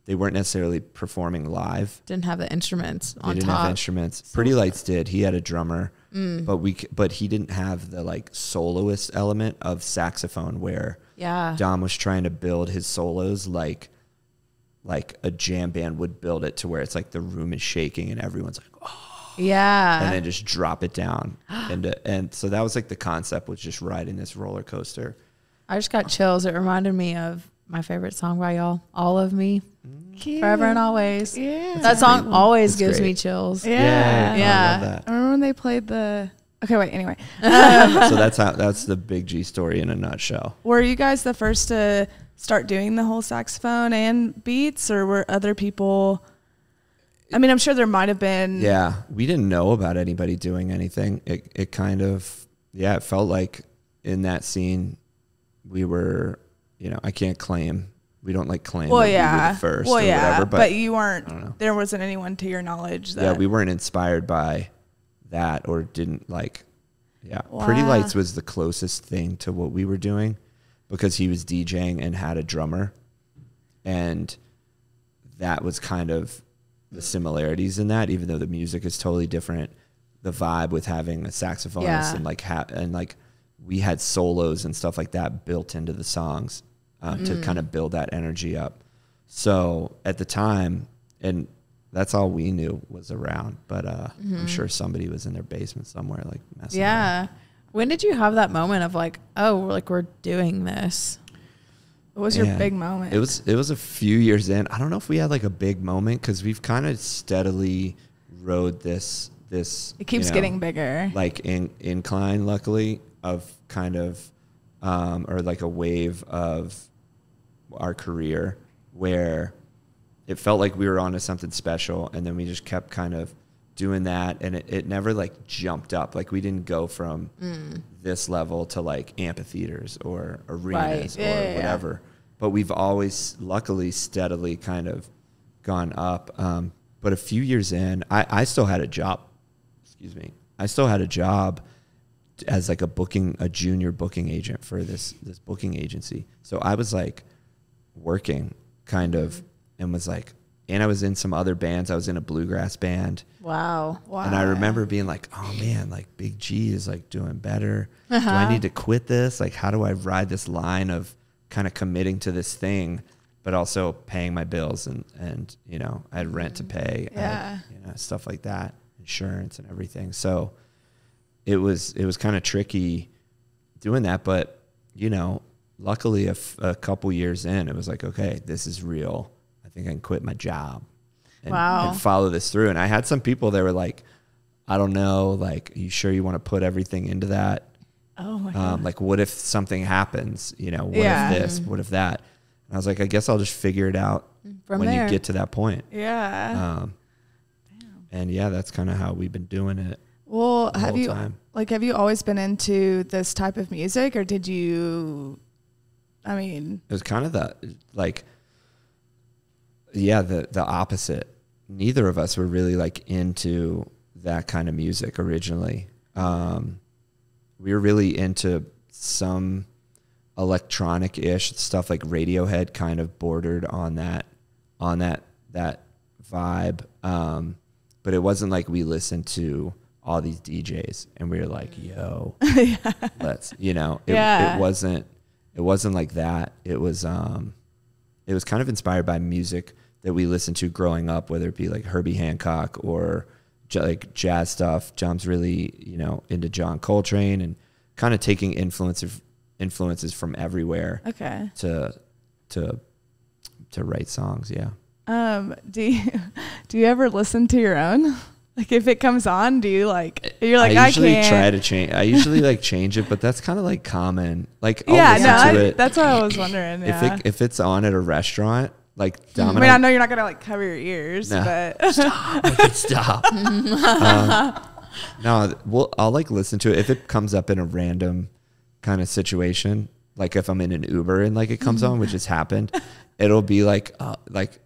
they weren't necessarily performing live. Didn't have the instruments on They didn't top. have instruments. Pretty Lights did. He had a drummer, but he didn't have the like soloist element of saxophone, where Dom was trying to build his solos like a jam band would build it, to where it's like the room is shaking and everyone's like, oh, Yeah. and then just drop it down. And so that was like the concept, was just riding this roller coaster. I just got chills. It reminded me of my favorite song by y'all, All of Me. Forever and Always. Yeah. That song always That's gives great. me chills. Yeah. Yeah. I love that. I remember when they played the. Okay, wait. Anyway, So that's the Big G story in a nutshell. were you guys the first to start doing the whole saxophone and beats, or were other people? I mean, I'm sure there might have been. Yeah, we didn't know about anybody doing anything. It kind of, it felt like in that scene we were, I can't claim. We don't like claim Well, that we yeah. were the first Well, or yeah. whatever. But you I don't know. weren't. There wasn't anyone to your knowledge that. Yeah, we weren't inspired by that or didn't like. Yeah, Wow. Pretty Lights was the closest thing to what we were doing because he was DJing and had a drummer, and that was kind of the similarities in that. Even though the music is totally different, the vibe with having a saxophonist and like we had solos and stuff like that built into the songs to kind of build that energy up. So at the time, and that's all we knew was around, but I'm sure somebody was in their basement somewhere like messing around. Yeah. When did you have that moment of like, oh, like we're doing this? What was your Man, big moment? It was a few years in. I don't know if we had like a big moment because we've kind of steadily rode this. It keeps getting bigger. Like incline, luckily, of kind of or like a wave of our career where it felt like we were onto something special, and then we just kept kind of doing that, and it never like jumped up. Like we didn't go from this level to like amphitheaters or arenas or whatever. But we've always, luckily, steadily kind of gone up. But a few years in, I still had a job. Excuse me. I still had a job as like a junior booking agent for this booking agency. So I was like working kind of, and was like, and I was in some other bands. I was in a bluegrass band. Wow. And I remember being like, oh man, like Big G is like doing better. Do I need to quit this? Like, how do I ride this line of kind of committing to this thing, but also paying my bills and I had rent to pay, I had, stuff like that, insurance and everything. So it was kind of tricky doing that, but luckily a couple years in, it was like, okay, this is real. I think I can quit my job and follow this through. And I had some people that were like, I don't know, like, are you sure you want to put everything into that? Oh my God. Like, what if something happens? What if this? What if that? And I was like, I guess I'll just figure it out From when there. you get to that point. Yeah. And that's kind of how we've been doing it. Well, the have whole you time. have you always been into this type of music, or did you? I mean, It was kind of the opposite. Neither of us were really like into that kind of music originally. We were really into some electronic-ish stuff, like Radiohead kind of bordered on that vibe. But it wasn't like we listened to all these DJs and we were like, yo, let's, it wasn't like that. It was kind of inspired by music that we listened to growing up, whether it be like Herbie Hancock or like jazz stuff. John's really, into John Coltrane and kind of taking influences from everywhere. okay. To write songs. Yeah. Do you ever listen to your own? Like, if it comes on, do you like? You're like, I usually can't. try to change. I usually like change it, but that's kind of like common. Like, I'll listen to it. That's what I was wondering. Yeah. If it's on at a restaurant, like Dominic. I mean, I know you're not gonna like cover your ears, No. but Stop. No, I'll like listen to it if it comes up in a random kind of situation. Like if I'm in an Uber and like it comes on, which has happened, it'll be like I'll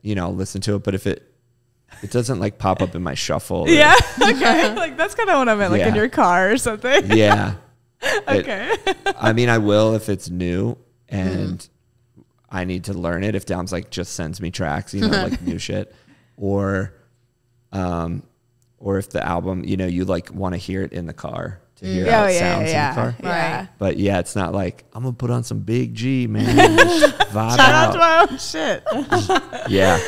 listen to it. But if it doesn't like pop up in my shuffle. yeah, okay, like that's kind of what I meant, like in Yeah. your car or something. Yeah. Okay. I mean, I will if it's new and I need to learn it. If Dom's like just sends me tracks, like new shit, or if the album, you like want to hear it in the car to hear how it sounds in the car. Yeah. But yeah, it's not like I'm gonna put on some Big G, man. Just vibe Shout out to out. my own shit. Yeah.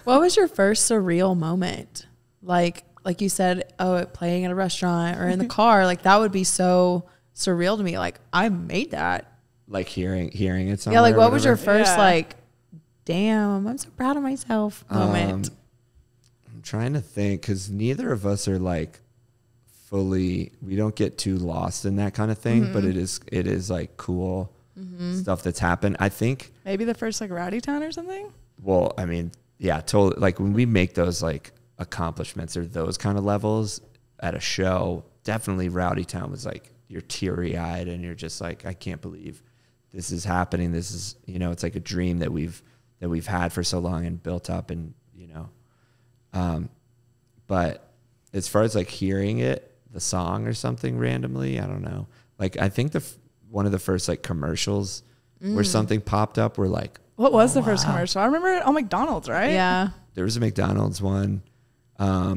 What was your first surreal moment? Like like you said, playing at a restaurant or in the car, like that would be so surreal to me. Like I made that. Like hearing it somewhere. Yeah, like what was your whatever. first like, damn, I'm so proud of myself moment? I'm trying to think because neither of us are like fully, we don't get too lost in that kind of thing, but it is like cool stuff that's happened. I think Maybe the first like Rowdy Town or something. well, I mean, yeah, totally. Like when we make those like accomplishments or those kind of levels at a show, definitely Rowdy Town was like you're teary eyed and you're just like, I can't believe this is happening. This is, you know, it's like a dream that we've had for so long and built up, and you know, but as far as like hearing it, the song or something randomly, I don't know. Like I think one of the first like commercials where something popped up were like, What was the first commercial? I remember it on McDonald's, right? Yeah. there was a McDonald's one. I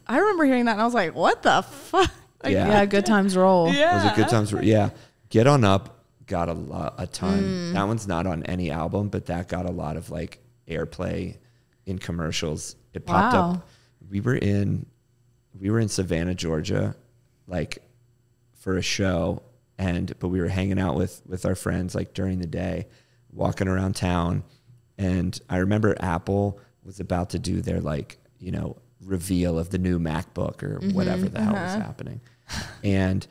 remember hearing that and I was like, what the fuck? Like, Yeah. Good times roll. Yeah. Was it Good Times? Yeah. Get On Up got a ton. That one's not on any album, but that got a lot of like airplay in commercials. It popped Wow. up. We were in Savannah, Georgia, like for a show, but we were hanging out with our friends like during the day, walking around town, and I remember Apple was about to do their like, you know, reveal of the new MacBook or whatever the hell was happening. And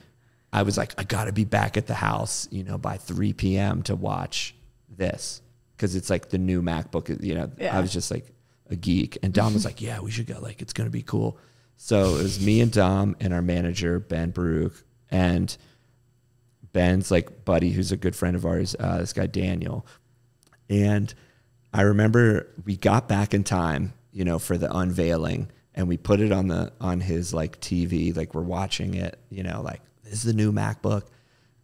I was like, I got to be back at the house, you know, by 3 p.m. to watch this because it's like the new MacBook, you know. Yeah. I was just like a geek. And Dom was like, yeah, we should go. Like, it's going to be cool. So it was me and Dom and our manager, Ben Baruch, and Ben's like buddy, who's a good friend of ours, this guy, Daniel. And I remember we got back in time, you know, for the unveiling, and we put it on his like TV, like we're watching it, you know, like this is the new MacBook.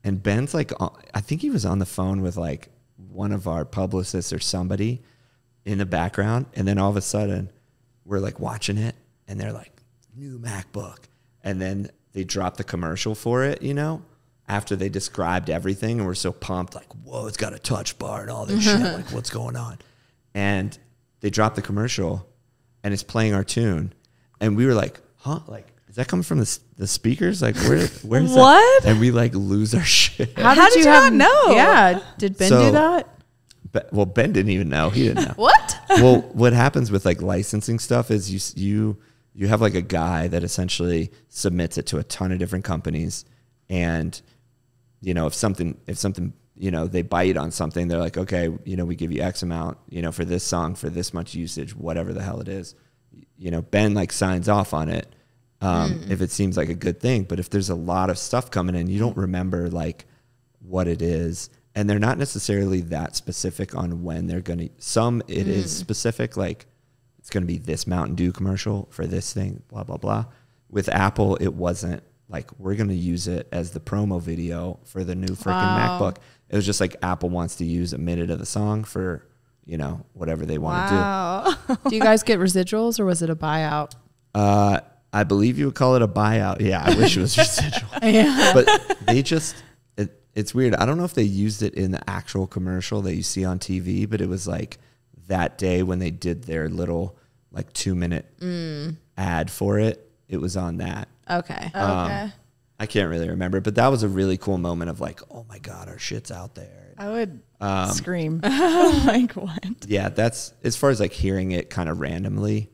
And Ben's like, I think he was on the phone with like one of our publicists or somebody in the background. And then all of a sudden we're like watching it and they're like, new MacBook. And then they dropped the commercial for it, you know, after they described everything. And we're so pumped, like, whoa, it's got a touch bar and all this shit. Like, what's going on? And they dropped the commercial and it's playing our tune. And we were like, huh? Like, is that coming from the speakers? Like, where's What? that? And we like lose our shit. How did you not know? Yeah. Did Ben So- do that? Well, Ben didn't even know. He didn't know. What? Well, what happens with like licensing stuff is you have like a guy that essentially submits it to a ton of different companies, and you know if something you know they bite on something, they're like, okay, you know, we give you X amount, you know, for this song for this much usage, whatever the hell it is. You know, Ben like signs off on it if it seems like a good thing, but if there's a lot of stuff coming in, you don't remember like what it is. And they're not necessarily that specific on when they're going to, it is specific, like it's going to be this Mountain Dew commercial for this thing, blah, blah, blah. With Apple, it wasn't like, we're going to use it as the promo video for the new freaking MacBook. It was just like Apple wants to use a minute of the song for, you know, whatever they want to Do you guys get residuals or was it a buyout? do. I believe you would call it a buyout. Yeah, I wish it was residual. Yeah. But they just, it's weird. I don't know if they used it in the actual commercial that you see on TV, but it was like that day when they did their little like 2-minute ad for it. It was on that. Okay. Okay. I can't really remember, but that was a really cool moment of like, oh my God, our shit's out there. I would scream. Like, what? Yeah, that's as far as like hearing it kind of randomly.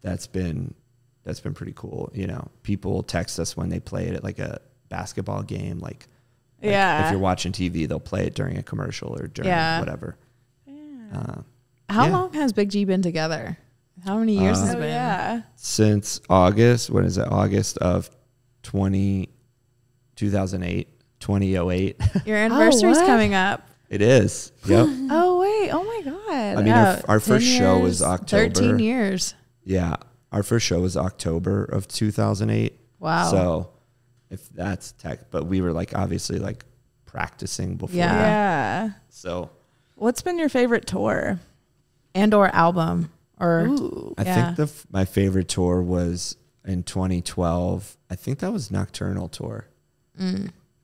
That's been pretty cool. You know, people text us when they play it at like a basketball game, like Yeah. if you're watching TV, they'll play it during a commercial or during whatever. How yeah. long has Big G been together? How many years has it Oh, been? yeah. Since August, what is it? August of 2008. Your anniversary's what? coming up. It is. Yep. Oh, wait. Oh, my God. I mean, our 10 first show was years, October. 13 years. Yeah. Our first show was October of 2008. Wow. So if that's tech, but we were like, obviously like practicing before. Yeah. that. Yeah. So What's been your favorite tour? And or album. Or Ooh. I Yeah. think my favorite tour was in 2012. I think that was Nocturnal Tour.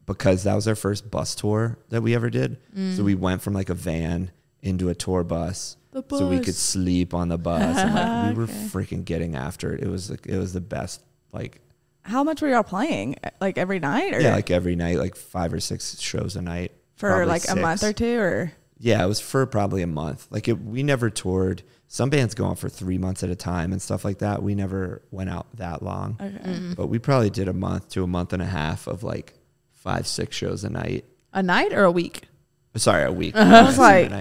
Because that was our first bus tour that we ever did. So we went from like a van into a tour bus. So we could sleep on the bus. And like we were freaking getting after it. It was the best. Like, how much were y'all playing? Like every night? Or? Yeah, like every night, like 5 or 6 shows a night. For like 6. A month or 2 or? Yeah, it was for probably a month. Like we never toured. Some bands go on for 3 months at a time and stuff like that. We never went out that long. Okay. But we probably did a month to a month and a half of like 5, 6 shows a night. A night or a week? Sorry, a week. I was like,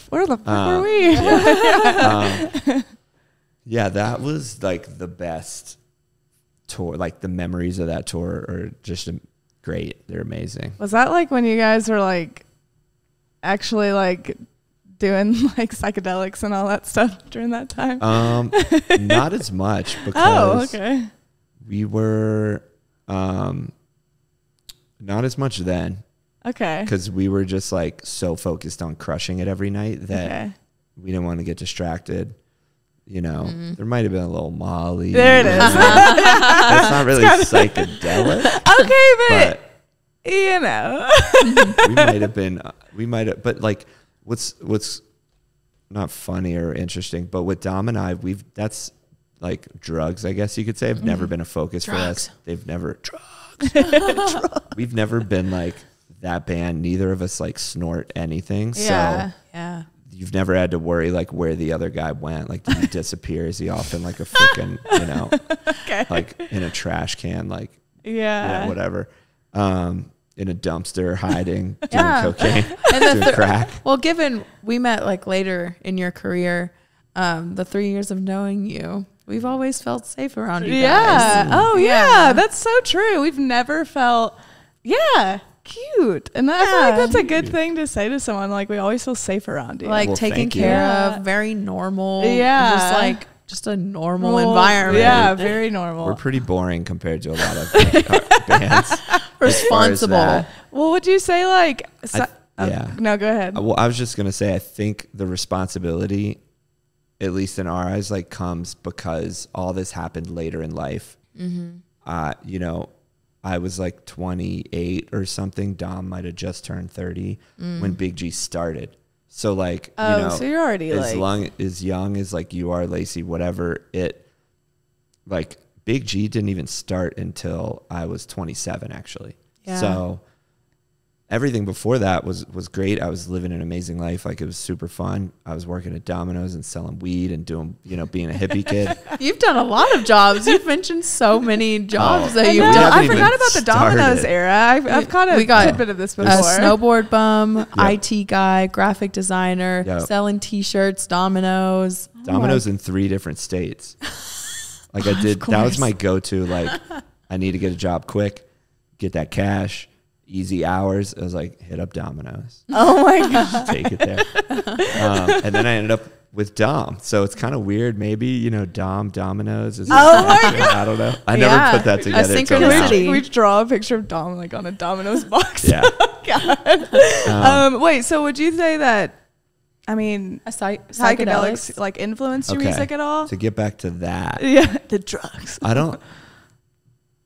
where the fuck were we? Yeah, that was like the best tour. Like the memories of that tour are just great. They're amazing. Was that like when you guys were like actually like doing like psychedelics and all that stuff during that time? Not as much because we were not as much then. Okay. Because we were just like so focused on crushing it every night that we didn't want to get distracted. You know, there might have been a little Molly. There it is. That's not really psychedelic. Okay, but you know, we might have, but like, what's not funny or interesting, but with Dom and I, that's like drugs, I guess you could say, have never been a focus for us. They've never We've never been like that band. Neither of us like snort anything. Yeah. So you've never had to worry like where the other guy went. Like, did he disappear? Is he off in like a freaking, you know, like in a trash can, like, whatever. In a dumpster hiding, doing cocaine, and doing crack. Well, given we met like later in your career, the 3 years of knowing you, we've always felt safe around you guys. Yeah. Oh yeah. That's so true. We've never felt cute. And I feel like that's a good thing to say to someone. Like, we always feel safe around you. Like, taken care of, very normal. Yeah. Just a normal environment. Yeah, very normal. We're pretty boring compared to a lot of like, bands. Responsible. Well, would you say like... no, go ahead. Well, I was just going to say, I think the responsibility, at least in our eyes, like comes because all this happened later in life. Mm-hmm. You know, I was like 28 or something. Dom might have just turned 30 when Big G started. So like, you know, so you're already as young as like you are, Lacey, whatever it, like Big G didn't even start until I was 27 actually. Yeah. So everything before that was great. I was living an amazing life. Like, it was super fun. I was working at Domino's and selling weed and doing, you know, being a hippie kid. You've done a lot of jobs. You've mentioned so many jobs that you've done. I forgot about the Domino's era. I've caught a tidbit of this before. A snowboard bum, IT guy, graphic designer, selling T-shirts, Domino's. Domino's in 3 different states. Like, I did. That was my go-to. Like, I need to get a job quick, get that cash. Easy hours. I was like, hit up Domino's. Oh my god, take it there. And then I ended up with Dom. So it's kind of weird. Maybe, you know, Domino's. Is my god, I don't know. I never put that together. A synchronicity. We draw a picture of Dom like on a Domino's box. Yeah. God. Wait. So would you say that? I mean, psychedelics like influenced your music at all? To get back to that, the drugs. I don't.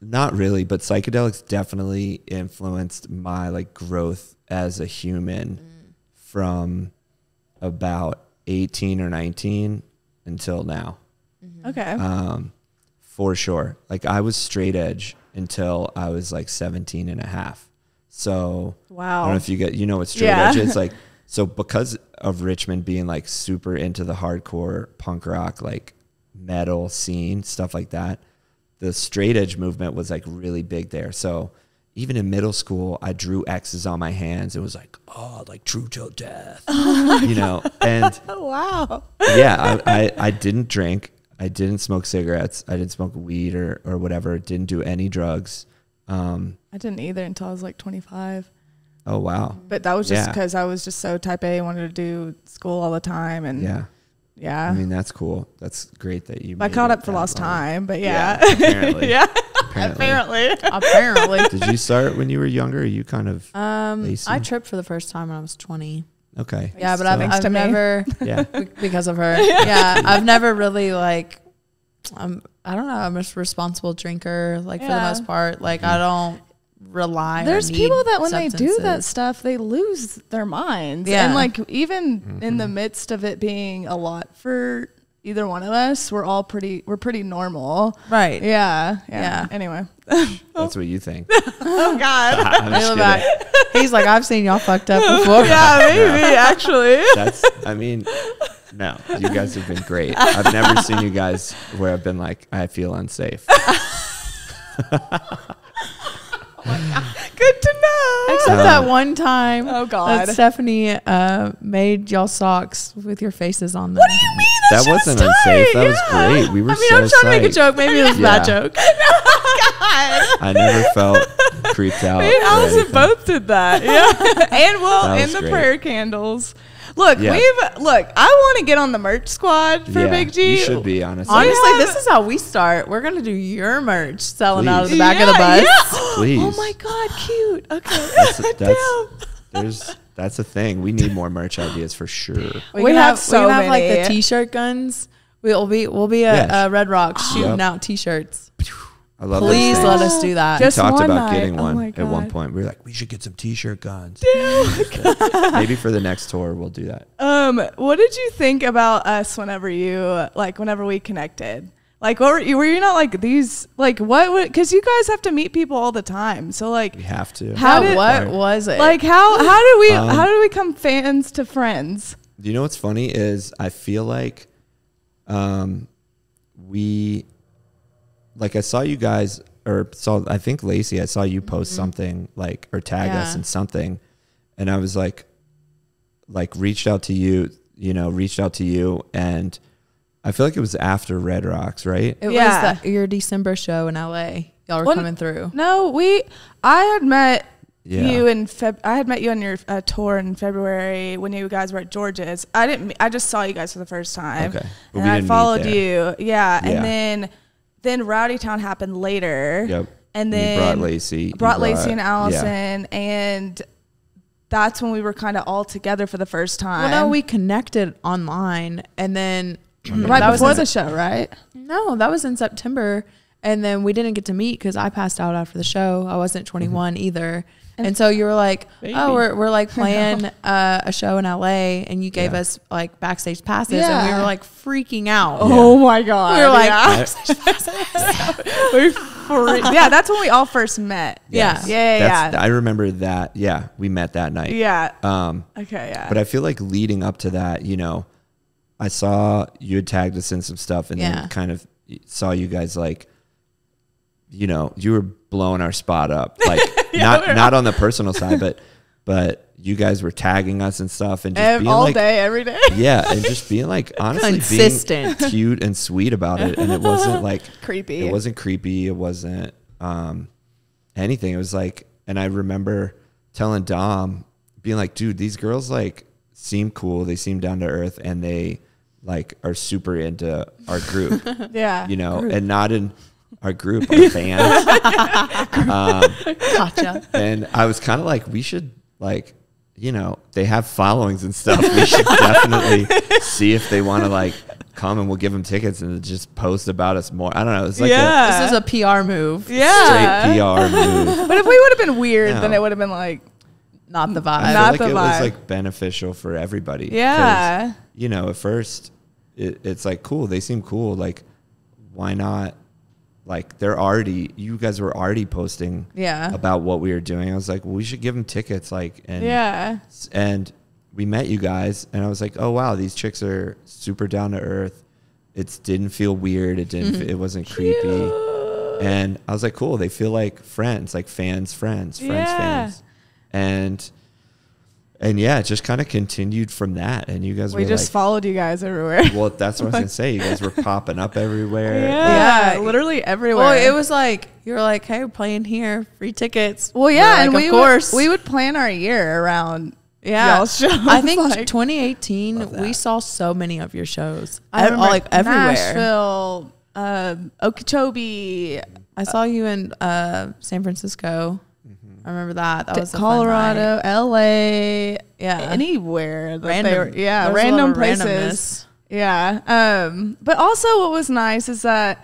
Not really, but psychedelics definitely influenced my like growth as a human from about 18 or 19 until now. Okay. For sure. Like, I was straight edge until I was like 17 and a half. So wow. I don't know if you know what straight edge is. Like, so because of Richmond being like super into the hardcore punk rock, like metal scene, stuff like that, the straight edge movement was like really big there. So even in middle school, I drew X's on my hands. It was like, oh, like true till death, you know? And wow. Yeah, I didn't drink. I didn't smoke cigarettes. I didn't smoke weed or whatever. Didn't do any drugs. I didn't either until I was like 25. Oh, wow. But that was just because I was just so type A, wanted to do school all the time. And yeah. I mean, that's cool. That's great that you I caught up for lost time, but apparently. Apparently. Did you start when you were younger? Or you kind of I tripped for the first time when I was 20. Okay. Yeah, but I've never because of her. Yeah, I've never really like I don't know, I'm just a responsible drinker, like for the most part. Like I don't rely. There's or people need that when they do that substances. stuff, they lose their minds. Yeah. And like even in the midst of it being a lot for either one of us, we're pretty normal. Right. Yeah. Anyway. That's what you think. Oh God. I'm just kidding. He's like, I've seen y'all fucked up before. Yeah, maybe actually. No, you guys have been great. I've never seen you guys where I've been like, I feel unsafe. Good to know. Except that one time. Oh, God. That Stephanie made y'all socks with your faces on them. What do you mean? That wasn't unsafe. That was great. We were I mean, I'm trying to make a joke. Maybe it was a bad joke. I never felt creeped out. Me and or Allison anything. both did that. Yeah. That was and the great. prayer candles. Look, Yeah. I want to get on the merch squad for Big G. You should be, honestly. Honestly, this is how we start. We're going to do your merch selling out of the Please. back of the bus. Yeah. Please. Oh my God, cute. Okay. That's a thing. We need more merch ideas for sure. We have so we can have like many. the t-shirt guns. We'll be at Red Rocks shooting Yep. out t-shirts. I love Please those let things. us do that. We Just talked one about night. getting Oh one my at one God. point. We were like, we should get some t-shirt guns. Maybe for the next tour we'll do that. What did you think about us whenever we connected? Like, were you not like these, like, because you guys have to meet people all the time. So like, We have to. What was it? like, how do we become fans to friends? You know what's funny is I feel like I saw you guys, I think Lacey, I saw you post something like, or tag us in something, and I was like reached out to you, and I feel like it was after Red Rocks, right? It Yeah. was your December show in LA. Y'all were coming through. No, I had met Yeah. you I had met you on your tour in February when you guys were at George's. I just saw you guys for the first time. Okay. But And we I didn't meet followed there. you. Yeah. Yeah. And then Rowdy Town happened later. Yep. And You then brought Lacey. Lacey and Allison, and that's when we were kind of all together for the first time. Well, no, we connected online, and then right that was before in the show, right? No, that was in September, and then we didn't get to meet because I passed out after the show. I wasn't 21 either, and so you were like, "Oh, we're like playing a show in LA," and you gave us like backstage passes, and we were like freaking out. Oh my God. We were like, yeah, that's when we all first met. Yeah. Yeah. I remember that. Yeah, we met that night. Yeah. Okay, yeah. But I feel like leading up to that, I saw you had tagged us in some stuff, and then kind of saw you guys like, you were blowing our spot up, like not on the personal side, but you guys were tagging us and stuff, and just being all like, day, every day. yeah, and just being like honestly Consistent. being cute and sweet about it, and it wasn't like Creepy. It wasn't creepy. It wasn't anything. It was like, and I remember telling Dom, being like, dude, these girls like seem cool. They seem down to earth, and they like are super into our group. Yeah. And not in our group, our fans. Gotcha. And I was kind of like, we should like, they have followings and stuff. We should definitely see if they want to like come, and we'll give them tickets and just post about us more. I don't know. It's like This is a PR move. Yeah. straight PR move. But if we would have been weird, No. then it would have been like, Not the I vibe. feel Not like the it was vibe. like beneficial for everybody. 'Cause, yeah. at first it's like, cool. They seem cool. Like, why not? Like, you guys were already posting about what we were doing. I was like, well, we should give them tickets. Like, and we met you guys, and I was like, oh wow, these chicks are super down to earth. It didn't feel weird. It wasn't creepy. And I was like, cool. They feel like friends, like fans. And yeah, it just kind of continued from that. And you guys We were just like, followed you guys everywhere. well, that's what I was going to say. You guys were popping up everywhere. Yeah, Yeah. literally everywhere. Well, it was like you were like, "Hey, we're playing here, free tickets." Well, yeah, We're like, and of course we would plan our year around I y'all's shows, think like- 2018 we saw so many of your shows, I remember like everywhere. Nashville, Okeechobee, I saw you in San Francisco. I remember that. That was a fun Colorado, night. LA, Yeah, anywhere that Random. they were. Yeah, There was a lot random of places. randomness. Yeah. But also what was nice is that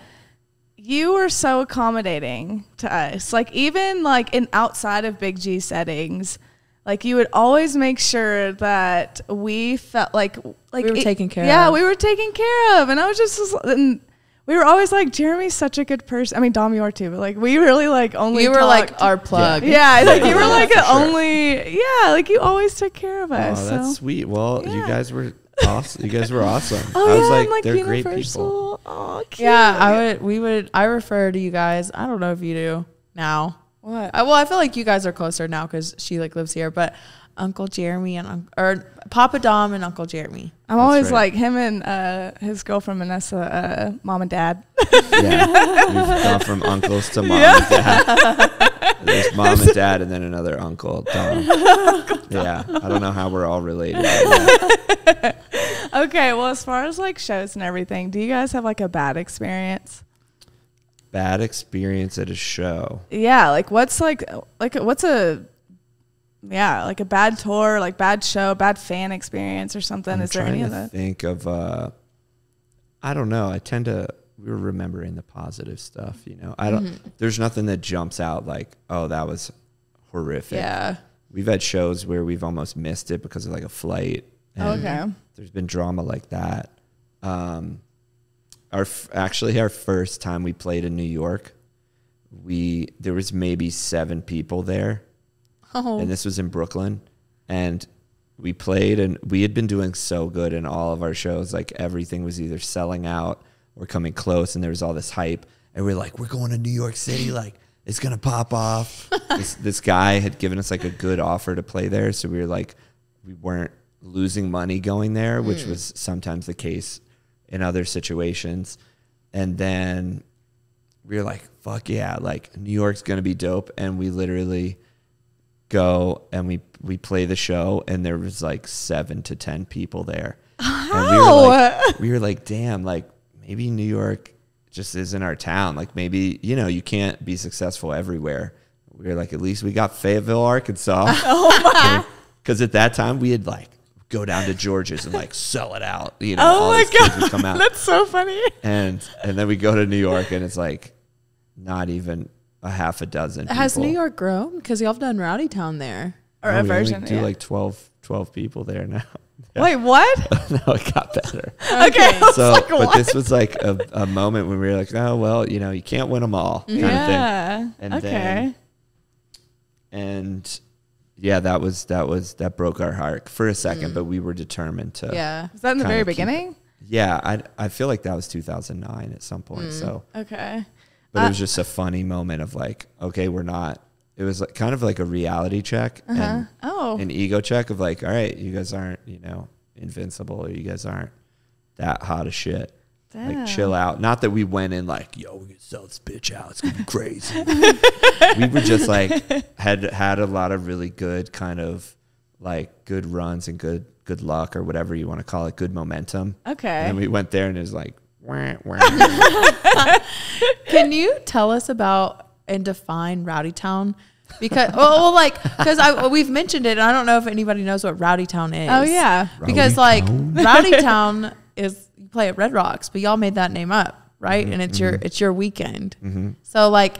you were so accommodating to us. Like even like in outside of Big G settings, like you would always make sure that we felt like we were taken care of. Yeah, we were taken care of. And I was just, and we were always like, Jeremy's such a good person. I mean, Dom, you are too, but like we really like only You were like our plug. Yeah, like you were like for sure. only, yeah, like you always took care of us. Oh, that's so. sweet. Well, you Yeah. guys were awesome. You guys were awesome. Oh, I was yeah, like, and, like they're great Universal. people. Oh, cute. Yeah, I refer to you guys. I don't know if you do now. What? Well, I feel like you guys are closer now because she like lives here, but Uncle Jeremy or Papa Dom and Uncle Jeremy. I'm That's always right. like him and his girlfriend Vanessa, mom and dad. Yeah, we've gone from uncles to mom and dad. There's mom and dad, and then another uncle, Dom. Yeah, I don't know how we're all related. Okay, well, as far as like shows and everything, do you guys have like a bad experience? Bad experience at a show. Yeah, like what's like what's a like a bad tour, like bad show, bad fan experience or something? I'm Is there any trying of to that? think of. I don't know. We were remembering the positive stuff. You know, I don't. There's nothing that jumps out like, oh, that was horrific. Yeah. We've had shows where we've almost missed it because of like a flight. And Okay. There's been drama like that. Our first time we played in New York, there was maybe 7 people there, and this was in Brooklyn, and we played, and we had been doing so good in all of our shows. Like everything was either selling out or coming close, and there was all this hype, and we're like, we're going to New York City, like it's gonna pop off. This guy had given us like a good offer to play there, so we were like, we weren't losing money going there, which was sometimes the case in other situations. And then we were like, fuck yeah, like New York's gonna be dope. And we literally go and we play the show, and there was like 7 to 10 people there. And we were like, damn, like maybe New York just isn't our town. Like maybe, you know, you can't be successful everywhere. We were like, at least we got Fayetteville, Arkansas. Because at that time we had like go down to George's and like sell it out. You know, all these kids would come out. That's so funny. And then we go to New York, and it's like not even a half a dozen people. Has New York grown? Because y'all have done Rowdy Town there. Or No, a we version. only do Yeah. like 12 people there now. Wait, what? No, it got better. Okay. So, like, but what? this was like a moment when we were like, oh, well, you know, you can't win them all kind of thing. Yeah. And Okay. And yeah, that broke our heart for a second, but we were determined to. Yeah. Was that in the kinda very keep beginning? Yeah, I feel like that was 2009 at some point. So, Okay. but it was just a funny moment of like, okay, we're not. It was like, kind of like a reality check and Oh. an ego check of like, all right, you guys aren't, you know, invincible, or you guys aren't that hot as shit. Damn. Like, chill out. Not that we went in like, yo, we're gonna sell this bitch out. It's gonna be crazy. We were just like had a lot of really good kind of like good runs and good luck, or whatever you want to call it, good momentum. Okay. And we went there, and it was like, wah, wah. Can you tell us about and define Rowdy Town? Because we've mentioned it, and I don't know if anybody knows what Rowdy Town is. Oh, yeah. Because Rowdy like Town? Rowdy Town is you play at Red Rocks, but y'all made that name up, right? And it's your weekend. So like,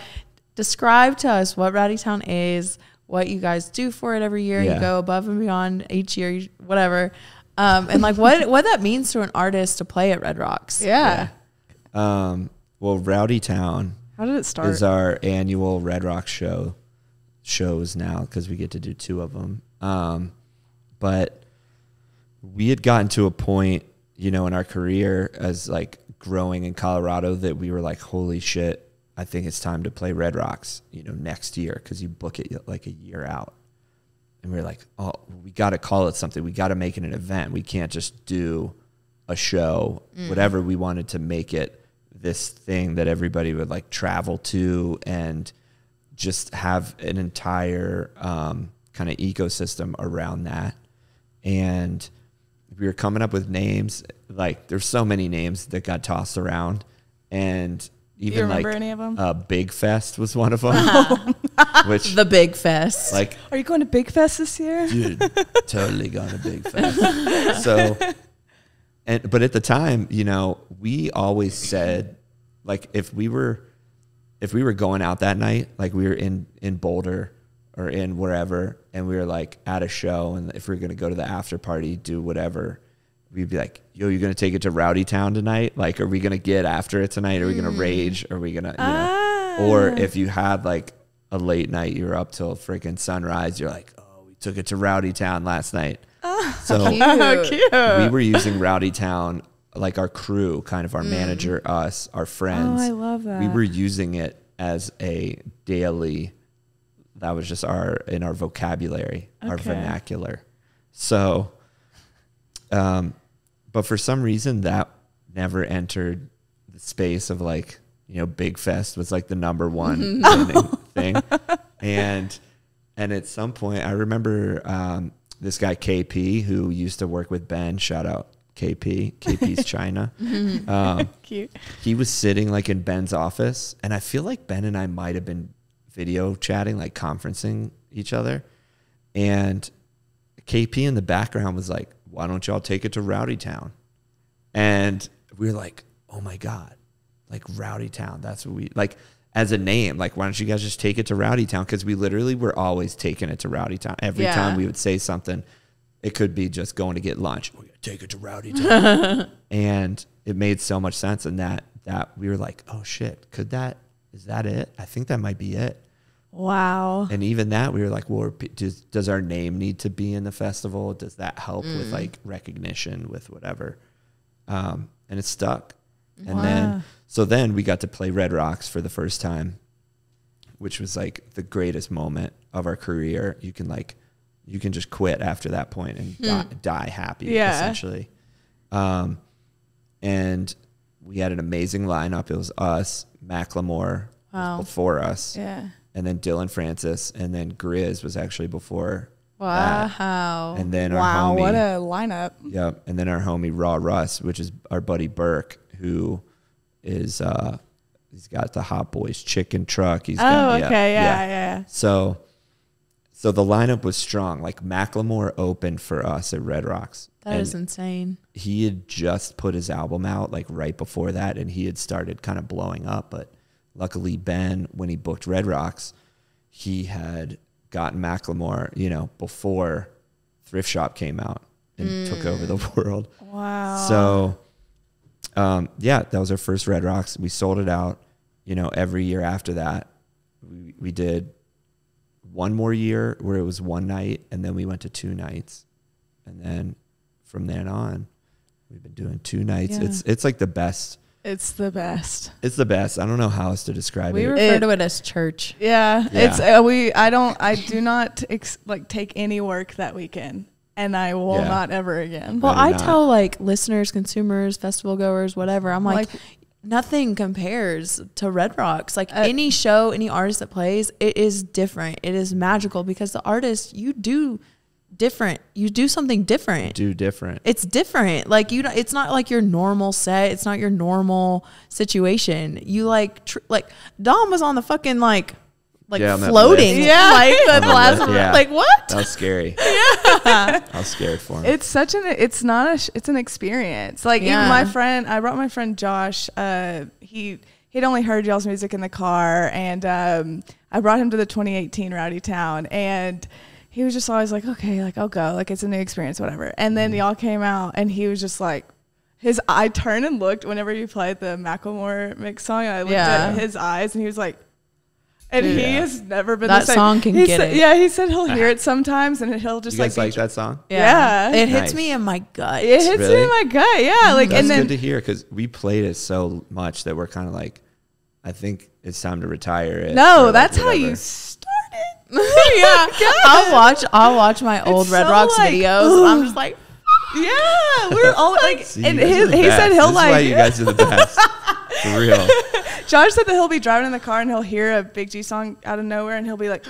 describe to us what Rowdy Town is, what you guys do for it every year. Yeah. You go above and beyond each year, whatever. And like what that means to an artist to play at Red Rocks. Yeah. Well, Rowdy Town How did it start? is our annual Red Rock shows now, because we get to do 2 of them. But we had gotten to a point, you know, in our career as like growing in Colorado, that we were like, holy shit, I think it's time to play Red Rocks, you know, next year, because you book it like a year out. And we were like, oh, we got to call it something. We got to make it an event. We can't just do a show, whatever. We wanted to make it this thing that everybody would like travel to, and just have an entire kind of ecosystem around that. And we were coming up with names. Like, there's so many names that got tossed around, and even Do you remember like any of them? Big Fest was one of them. Which The Big Fest. like, Are you going to Big Fest this year? dude, totally gone to Big Fest. So, but at the time, you know, we always said, like, if we were if we were going out that night, like we were in Boulder or in wherever, and we were like at a show, and if we were going to go to the after party, do whatever, we'd be like, yo, you're going to take it to Rowdy Town tonight? Like, are we going to get after it tonight? Are we going to rage? Are we going to, or if you had like a late night, you were up till freaking sunrise, you're like, oh, we took it to Rowdy Town last night. So Cute. we were using Rowdy Town, like our crew, kind of our manager, us, our friends. Oh, I love that. We were using it as a daily, that was just in our vocabulary, our vernacular. So, but for some reason that never entered the space of like, you know, Big Fest was like the number one thing. And at some point I remember, this guy KP, who used to work with Ben, shout out KP's China. Cute. He was sitting like in Ben's office, and I feel like Ben and I might have been video chatting, like conferencing each other. And KP in the background was like, why don't y'all take it to Rowdy Town? And we were like, oh my God, like Rowdy Town. That's what we like as a name. Like, why don't you guys just take it to Rowdy Town? Because we literally were always taking it to Rowdy Town. Every time we would say something, it could be just going to get lunch. We're going to take it to Rowdy Town. And it made so much sense. And that we were like, oh shit, is that it? I think that might be it. Wow. And even that, we were like, well, does our name need to be in the festival? Does that help with like recognition, with whatever? And it stuck. And then we got to play Red Rocks for the first time, which was like the greatest moment of our career. You can just quit after that point and die happy, essentially. And we had an amazing lineup. It was us, Macklemore was before us. Yeah. And then Dylan Francis, and then Grizz was actually before Wow. that. And then our homie. What a lineup. Yep. And then our homie Raw Russ, which is our buddy Burke, who is he's got the Hot Boys chicken truck. Yeah. So the lineup was strong. Like Macklemore opened for us at Red Rocks. That is insane. He had just put his album out like right before that, and he had started kind of blowing up. But luckily Ben, when he booked Red Rocks, he had gotten Macklemore, you know, before Thrift Shop came out and took over the world. Wow. So that was our first Red Rocks. We sold it out, you know, every year after that. We did one more year where it was one night, and then we went to 2 nights. And then from then on, we've been doing 2 nights. Yeah. It's like the best. It's the best. It's the best. I don't know how else to describe We it. refer to it as church. Yeah. Yeah. It's I do not take any work that weekend, and I will not ever again. Well, Better I not. tell like listeners, consumers, festival goers, whatever. I'm like nothing compares to Red Rocks. Like any show, any artist that plays, it is different. It is magical because the artist, you do different. You do something different. Do different. It's different. Like it's not like your normal set. It's not your normal situation. You like Dom was on the fucking like on that floating. lift. Yeah. Like the On the last lift, yeah. like what? That was scary. I was scared for him. It's it's an experience. Like even I brought my friend Josh. He'd only heard y'all's music in the car, and I brought him to the 2018 Rowdy Town, and he was just always like, okay, like I'll go, like it's a new experience, whatever. And then y'all came out, and he was just like, I turned and looked whenever you played the Macklemore mix song, and I looked at his eyes, and he was like, and he has never been that the same. song can He get said- it. Yeah, he said he'll hear it sometimes, and he'll just you guys like be that song? Yeah. It hits Nice. me in my gut. It hits Really? me in my gut, yeah. Like, That's and then good to hear, because we played it so much that we're kind of like, I think it's time to retire it. no, or, like, that's how you whatever. started. Yeah. I'll watch my old It's Red so, Rocks like, videos. And I'm just like, Yeah, we're all like, See, and you guys are the he best. said he'll This is why like. you guys are the best. For real. Josh said that he'll be driving in the car and he'll hear a Big G song out of nowhere and he'll be like,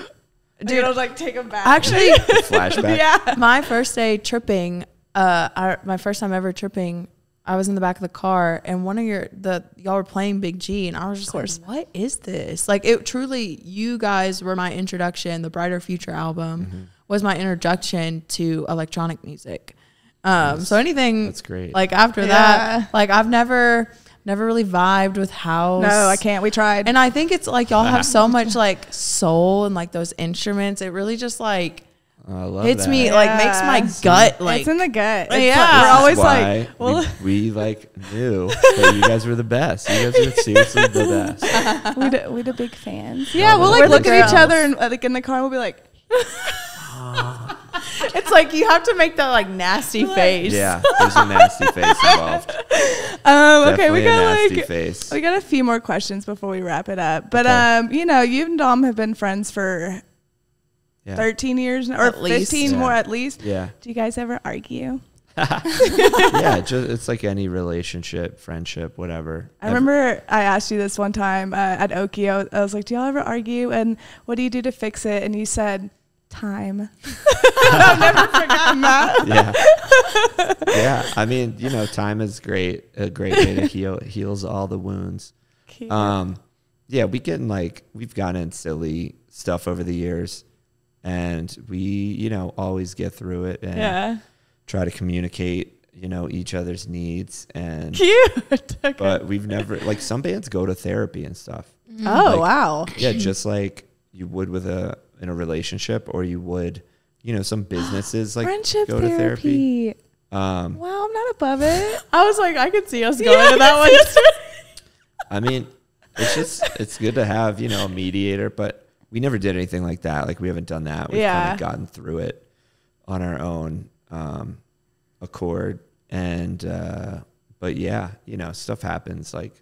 dude, it'll like take him back. actually, Flashback. yeah. my first day tripping, my first time ever tripping, I was in the back of the car, and one of y'all were playing Big G, and I was just like, what is this? Like, it truly, you guys were my introduction. The Brighter Future album was my introduction to electronic music. So anything That's great. like after that, like I've never never really vibed with house. No, I can't. We tried. And I think it's like y'all have so much like soul and like those instruments. It really just like I love hits that. me, like makes my gut like. It's in the gut. It's Yeah. like, we're always Why like, well, we like knew that you guys were the best. You guys were seriously the best. we're the big fans. Yeah, we'll We're like the look at each girls. other and like in the car, we'll be like, It's like you have to make that like nasty face. Yeah, there's a nasty face involved. okay, we Definitely a got nasty like face. we got a few more questions before we wrap it up. But Okay. you know, you and Dom have been friends for Yeah. 13 years now, or At least. 15 Yeah. more at least. Yeah. Do you guys ever argue? Yeah, it's like any relationship, friendship, whatever. I remember I asked you this one time at Oki. I was like, do y'all ever argue? And what do you do to fix it? And you said, time. I've never forgotten that. Yeah. Yeah. I mean, you know, time is great. A great way to heals all the wounds. Cute. Yeah, we've gotten in silly stuff over the years, and we, you know, always get through it and Yeah. try to communicate, you know, each other's needs. And Cute. Okay. but we've never, like, some bands go to therapy and stuff. Oh, like- wow. Yeah, just like you would in a relationship, or you would, you know, some businesses like Friendship go to therapy. therapy. Wow, I'm not above it. I was like, I could see us going to that one. I mean, it's good to have, you know, a mediator, but we never did anything like that. Like, we haven't done that. We've kind Yeah. of gotten through it on our own accord. And but yeah, you know, stuff happens like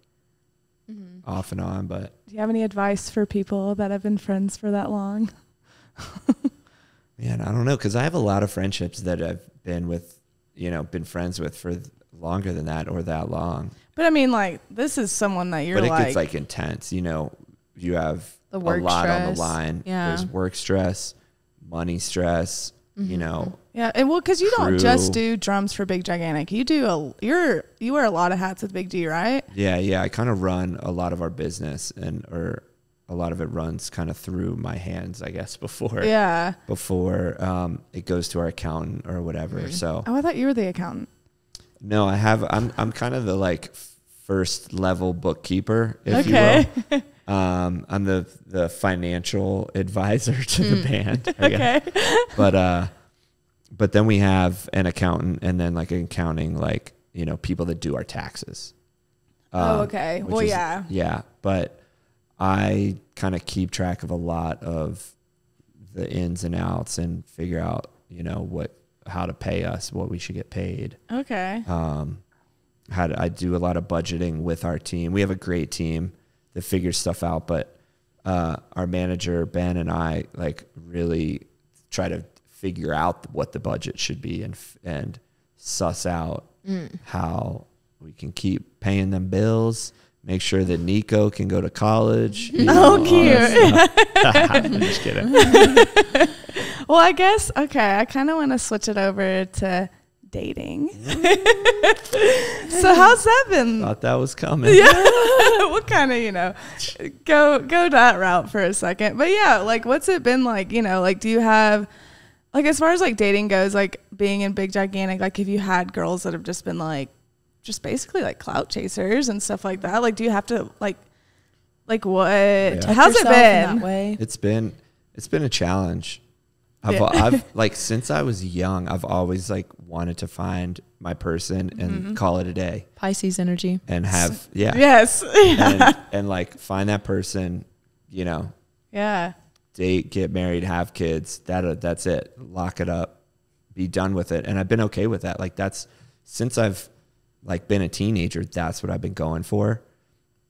off and on. But Do you have any advice for people that have been friends for that long? man, I don't know, because I have a lot of friendships that I've been friends with for longer than that, or that long. But I mean, like, this is someone that you're But it like, gets like intense. You know, you have The a work lot on the stress. line. Yeah. There's work stress, money stress. You know, yeah, and well, because you don't crew. just do drums for Big Gigantic. You wear a lot of hats with Big G, right? yeah. I kind of run a lot of our business, or a lot of it runs kind of through my hands, I guess. Before it goes to our accountant or whatever. So Oh, I thought you were the accountant. no, I'm kind of the like first level bookkeeper, if Okay. you will. I'm the financial advisor to the band. I guess. Okay. But then we have an accountant, and then like an accounting, like, you know, people that do our taxes. Okay. Which Well, is- yeah. Yeah. But I kind of keep track of a lot of the ins and outs and figure out, you know, how to pay us, what we should get paid. Okay. I do a lot of budgeting with our team. We have a great team that figures stuff out, but our manager Ben and I like really try to figure out what the budget should be and suss out how we can keep paying them bills, make sure that Nico can go to college. You know, all that stuff. I'm just kidding. Well, I guess, okay, I kind of want to switch it over to dating. So how's that been? Thought that was coming. Yeah. We'll kind of, you know, go that route for a second. But yeah, like, what's it been like, you know, like, do you have, like, as far as like dating goes, like being in Big Gigantic, like, have you had girls that have just been like, just basically like clout chasers and stuff like that? Like, do you have to like what, how's it Yourself in been? that way? It's been a challenge. Yeah. I've like, since I was young, I've always like wanted to find my person and call it a day Pisces energy. and have, Yes. and like find that person, you know, Yeah. date, get married, have kids. That's it. Lock it up, be done with it. And I've been okay with that. Like, that's since I've like been a teenager, that's what I've been going for.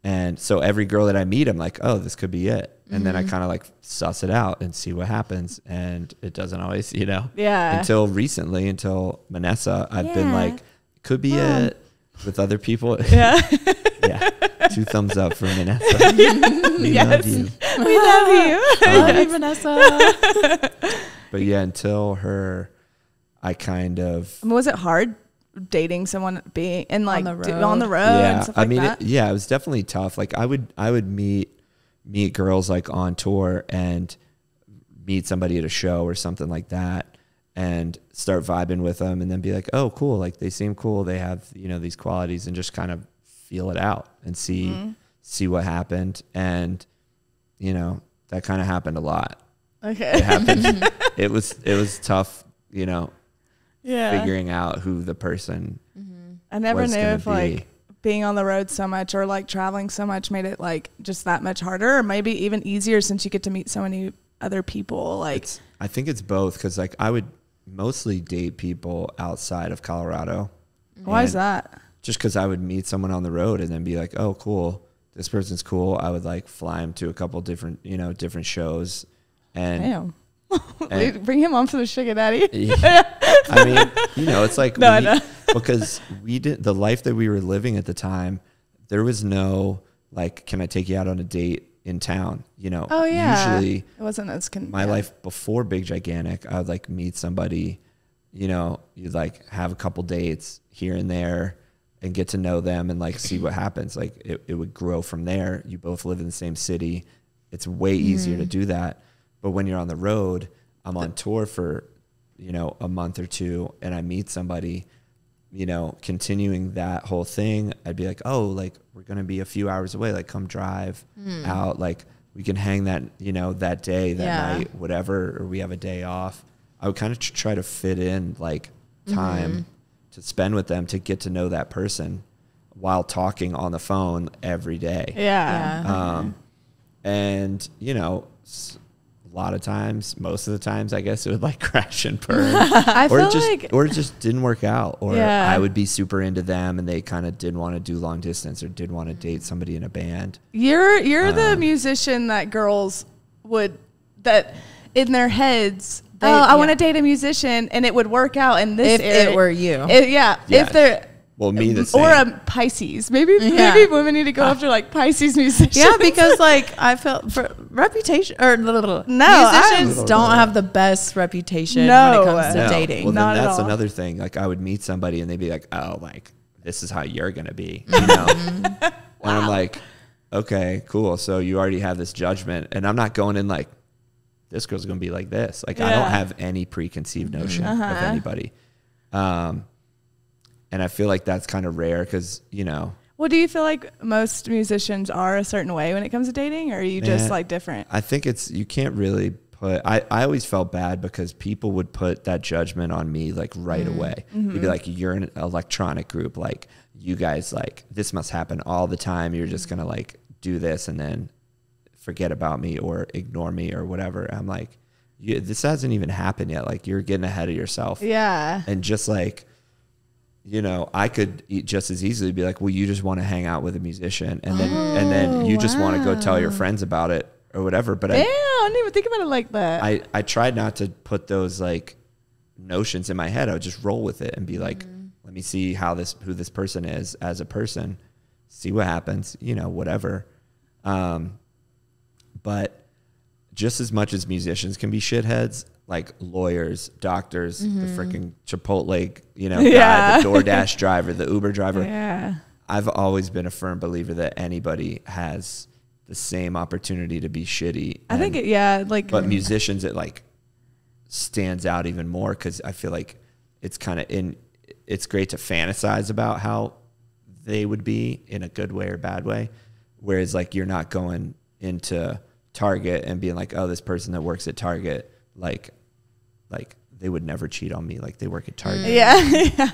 And so every girl that I meet, I'm like, oh, this could be it. And then I kind of like suss it out and see what happens. And it doesn't always, you know, Yeah. until recently, until Manessa, I've been like, could be it with other people. Yeah. Yeah. 2 thumbs up for Manessa. We love you. We love you. Love you, Vanessa. But yeah, until her, I kind of, I mean, was it hard dating someone being and like On the road. on the road yeah, and stuff like that? it was definitely tough. Like, I would meet girls like on tour and meet somebody at a show or something like that and start vibing with them and then be like, oh, cool. Like, they seem cool. They have, you know, these qualities, and just kind of feel it out and see what happened. And, you know, that kind of happened a lot. Okay. It happened. It was tough, you know, Yeah. figuring out who the person I never was knew gonna if be. like being on the road so much or like traveling so much made it like just that much harder, or maybe even easier since you get to meet so many other people. Like, I think it's both, because like I would mostly date people outside of Colorado. why is And that? Just because I would meet someone on the road and then be like, oh, cool, this person's cool. I would like fly him to a couple different, you know, different shows. And Damn. and- Bring him on for the Sugar Daddy. yeah. I mean, you know, it's like, No, no. because we did the life that we were living at the time. There was no like, can I take you out on a date in town? You know, Oh yeah. usually it wasn't as my life before Big Gigantic, I would like meet somebody, you know, you'd like have a couple dates here and there and get to know them and like see what happens. Like it would grow from there. You both live in the same city. It's way easier to do that. But when you're on the road, I'm on tour for, you know, a month or two, and I meet somebody, you know, continuing that whole thing, I'd be like, oh, like we're going to be a few hours away. Like come drive out. Like we can hang that, you know, that day, that night, whatever, or we have a day off. I would kind of try to fit in like time to spend with them to get to know that person while talking on the phone every day. Yeah. And, you know, a lot of times, most of the times, I guess it would like crash and burn. I or feel it just, like or it just didn't work out. Or Yeah. I would be super into them and they kind of didn't want to do long distance or did want to date somebody in a band. you're the musician that girls would, that in their heads, I want to date a musician, and it would work out in this If area. it were you. Yes. If they're Well, me the same. or a Pisces. Maybe women need to go after like Pisces musicians. Yeah, because like I felt for reputation or musicians I'm- don't have the best reputation No. when it comes to No. dating. Well, then Not at that's all. another thing. Like I would meet somebody and they'd be like, oh, like this is how you're going to be, you know? And I'm like, okay, cool. So you already have this judgment, and I'm not going in like, this girl's going to be like this. Like I don't have any preconceived notion of anybody. And I feel like that's kind of rare because, you know, Well, do you feel like most musicians are a certain way when it comes to dating, or are you just like different? I think it's, you can't really put, I always felt bad because people would put that judgment on me like right away. You'd be like, you're in an electronic group. Like you guys, like this must happen all the time. You're just going to like do this and then forget about me or ignore me or whatever. I'm like, this hasn't even happened yet. Like you're getting ahead of yourself. Yeah. And just like, you know, I could just as easily be like, well, you just want to hang out with a musician, and then you just want to go tell your friends about it or whatever. But Yeah, I didn't even think about it like that. I tried not to put those like notions in my head. I would just roll with it and be like, let me see who this person is as a person, see what happens, you know, whatever. But just as much as musicians can be shitheads, like lawyers, doctors, the freaking Chipotle, you know, guy, the DoorDash driver, the Uber driver. Yeah. I've always been a firm believer that anybody has the same opportunity to be shitty. I think But musicians, it like stands out even more because I feel like it's kind of it's great to fantasize about how they would be in a good way or bad way. Whereas like you're not going into Target and being like, oh, this person that works at Target, like they would never cheat on me. Like they work at Target. Yeah.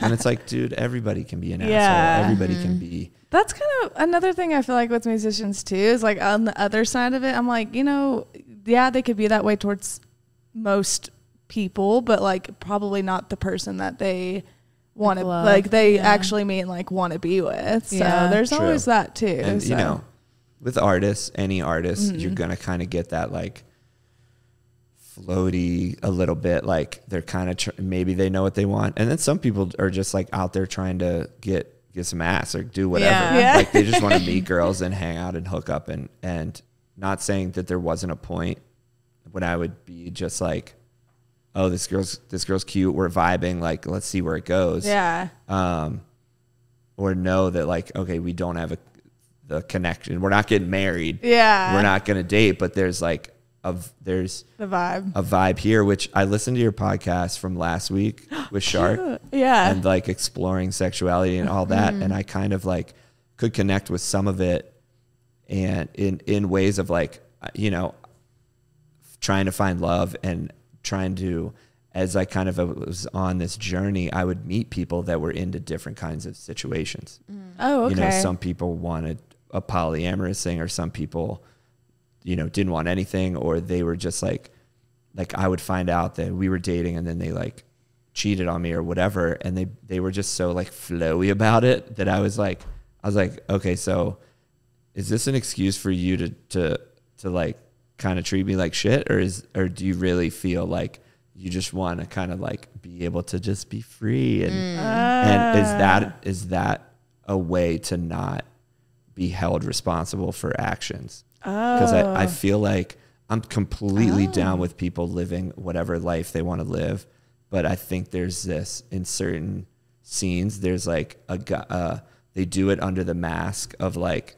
And it's like, dude, everybody can be an Yeah. asshole. Everybody can be. That's kind of another thing I feel like with musicians too, is like on the other side of it, I'm like, you know, yeah, they could be that way towards most people, but like probably not the person that they want to, love. like they actually mean like want to be with. So there's True. always that too. And, so. you know, with artists, any artist, you're going to kind of get that like floaty a little bit. Like they're kind of, maybe they know what they want. And then some people are just like out there trying to get some ass or do whatever. Yeah. Like they just want to meet girls and hang out and hook up and not saying that there wasn't a point when I would be just like, oh, this girl's cute. We're vibing. Like, let's see where it goes. Yeah. Or know that like, okay, we don't have the connection. We're not getting married. Yeah. We're not going to date, but there's like, there's The vibe. a vibe here, which I listened to your podcast from last week with Shark Yeah. and like exploring sexuality and all that. And I kind of like could connect with some of it, and in ways of like, you know, trying to find love and trying to, as I kind of was on this journey, I would meet people that were into different kinds of situations. Oh, okay. You know, some people wanted a polyamorous thing, or some people, you know, didn't want anything, or they were just like I would find out that we were dating and then they like cheated on me or whatever, and they were just so like flowy about it that I was like, okay, so is this an excuse for you to like kind of treat me like shit, or do you really feel like you just want to kind of like be able to just be free, and is that a way to not be held responsible for actions? Because I feel like I'm completely down with people living whatever life they want to live, but I think there's this in certain scenes. There's like they do it under the mask of like,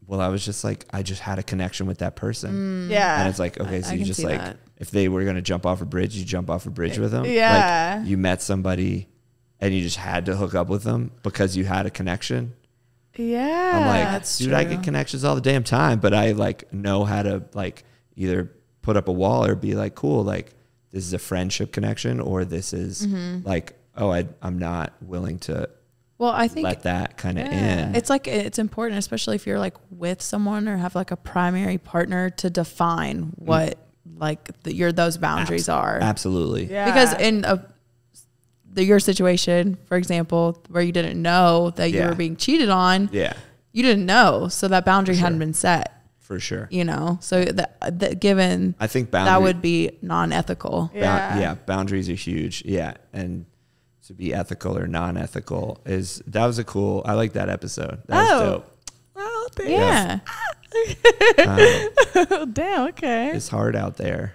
well, I was just like, I just had a connection with that person. Yeah. And it's like, okay, so you just like, if they were going to jump off a bridge, you jump off a bridge with them. Yeah. Like you met somebody and you just had to hook up with them because you had a connection. Yeah. I'm like, that's dude, true. I get connections all the damn time, but I like know how to like either put up a wall or be like, cool, like this is a friendship connection, or this is like, oh, I'm not willing to Well, I think let that kind of in. it's like, it's important, especially if you're like with someone or have like a primary partner, to define what like those boundaries are. Absolutely. Yeah. Because in your situation, for example, where you didn't know that you Yeah. were being cheated on, Yeah, you didn't know, so that boundary For sure. hadn't been set. for sure. You know, so that given I think that would be non-ethical. Yeah. Boundaries are huge. Yeah. And to be ethical or non-ethical that was I like that episode. That was dope. Oh, Yeah, damn. Okay. It's hard out there.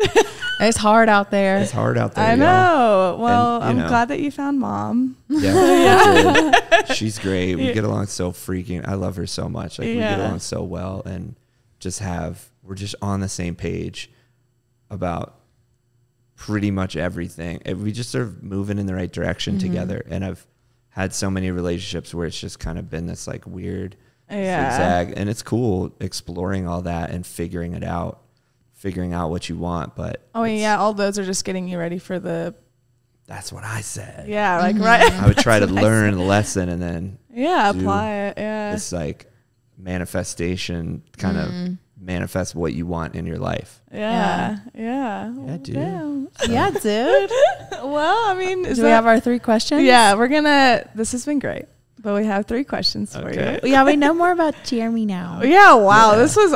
it's hard out there. It's hard out there. I y'all. know. Well, And, you I'm know. glad that you found mom. Yeah, we did. She's great. We get along so freaking. I love her so much. Like we get Yeah. along so well, and we're just on the same page about pretty much everything. And we just sort of moving in the right direction together. And I've had so many relationships where it's just kind of been this like weird zigzag, and it's cool exploring all that and figuring out what you want. But Oh, yeah. All those are just getting you ready for the, that's what I said. yeah, like, right. I would try to learn the lesson and then Yeah. do Apply it. Yeah. this like manifestation kind of manifest what you want in your life. Yeah. Yeah. Yeah, dude. Damn. Yeah, dude. Well, I mean, Do we have our 3 questions? Yeah, this has been great, but we have 3 questions for Okay. you. Yeah, we know more about Jeremy now. Yeah, wow, Yeah. this was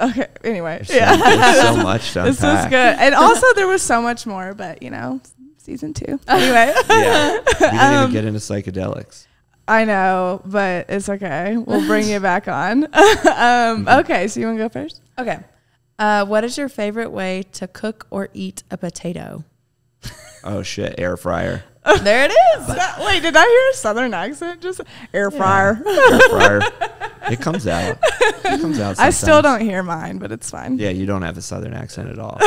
okay. Anyway, There's so much to this was unpack. good, and also there was so much more, but you know, season 2. Anyway, Yeah, we didn't even get into psychedelics. I know, but it's okay. We'll bring you back on. Okay, so you want to go first? Okay. What is your favorite way to cook or eat a potato? Oh shit, air fryer. There it is. Wait, did I hear a southern accent? Just air fryer. Air fryer. It comes out. It comes out. I still sometimes. don't hear mine, but it's fine. Yeah, you don't have a southern accent at all.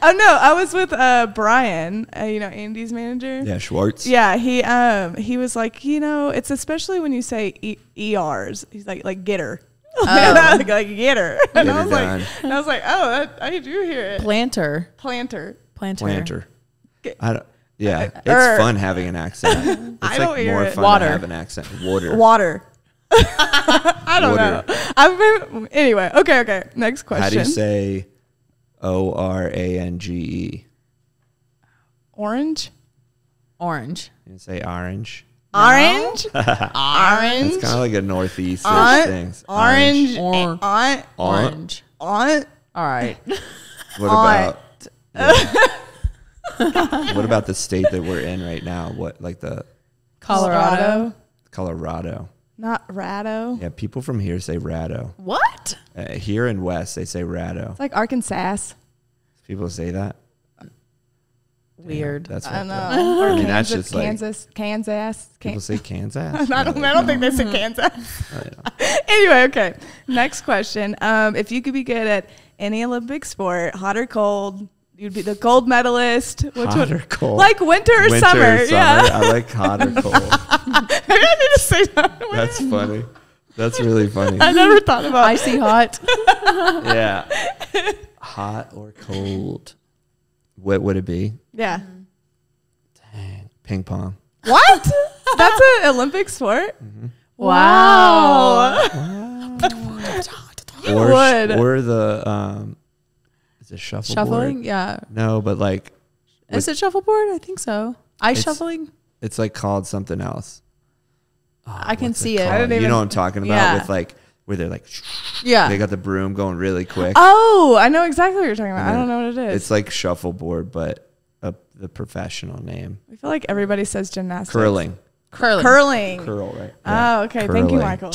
Oh no, I was with Brian, you know, Andy's manager. Yeah, Schwartz. Yeah, he was like, you know, it's especially when you say ERs. He's like get her. like get her. And Get I her was done. like, and I was like, oh, I do hear it. Planter. Planter. Planter. I don't. Yeah, it's Er. fun having an accent. It's I don't hear more it. fun Water. to have an accent. Water. Water. I don't Water. know. Anyway, okay. Next question. How do you say ORANGE? Orange? Orange. You say orange? Orange? It's Orange? kind of like a northeast Aunt? thing. Orange? Or- Aunt? Orange. Aunt? All right. What about? Yeah. What about the state that we're in right now? What, like the Colorado. Colorado? Not Rado. Yeah, people from here say Rado. What? Here in West, they say Rado. It's like Arkansas. People say that. Weird. That's I don't what know. Or I mean, that's Kansas, just like- Kansas. people say Kansas. I don't think they say Kansas. I don't know. Anyway, okay. Next question. If you could be good at any Olympic sport, hot or cold, You'd be the gold medalist. Which Hot or cold? Like winter or summer. Yeah. I like hot or cold. Maybe I need to say that. That's funny. That's really funny. I never thought about Icy hot. Yeah. Hot or cold? What would it be? Yeah. Dang. Ping pong. What? That's an Olympic sport? Mm-hmm. Wow. You would. Or the is it shuffleboard? Shuffling? Yeah. No, but like Is it shuffleboard? I think so. Ice shuffling? it's like called something else. I can What's see it. called? I didn't You even- know what I'm talking about Yeah. with like where they're like Yeah. they got the broom going really quick. Oh, I know exactly what you're talking about. I don't know what it is. It's like shuffleboard, but the professional name. I feel like everybody says gymnastics. Curling. Curling. Curl, right? Oh, okay. Thank you, Curling. Michael.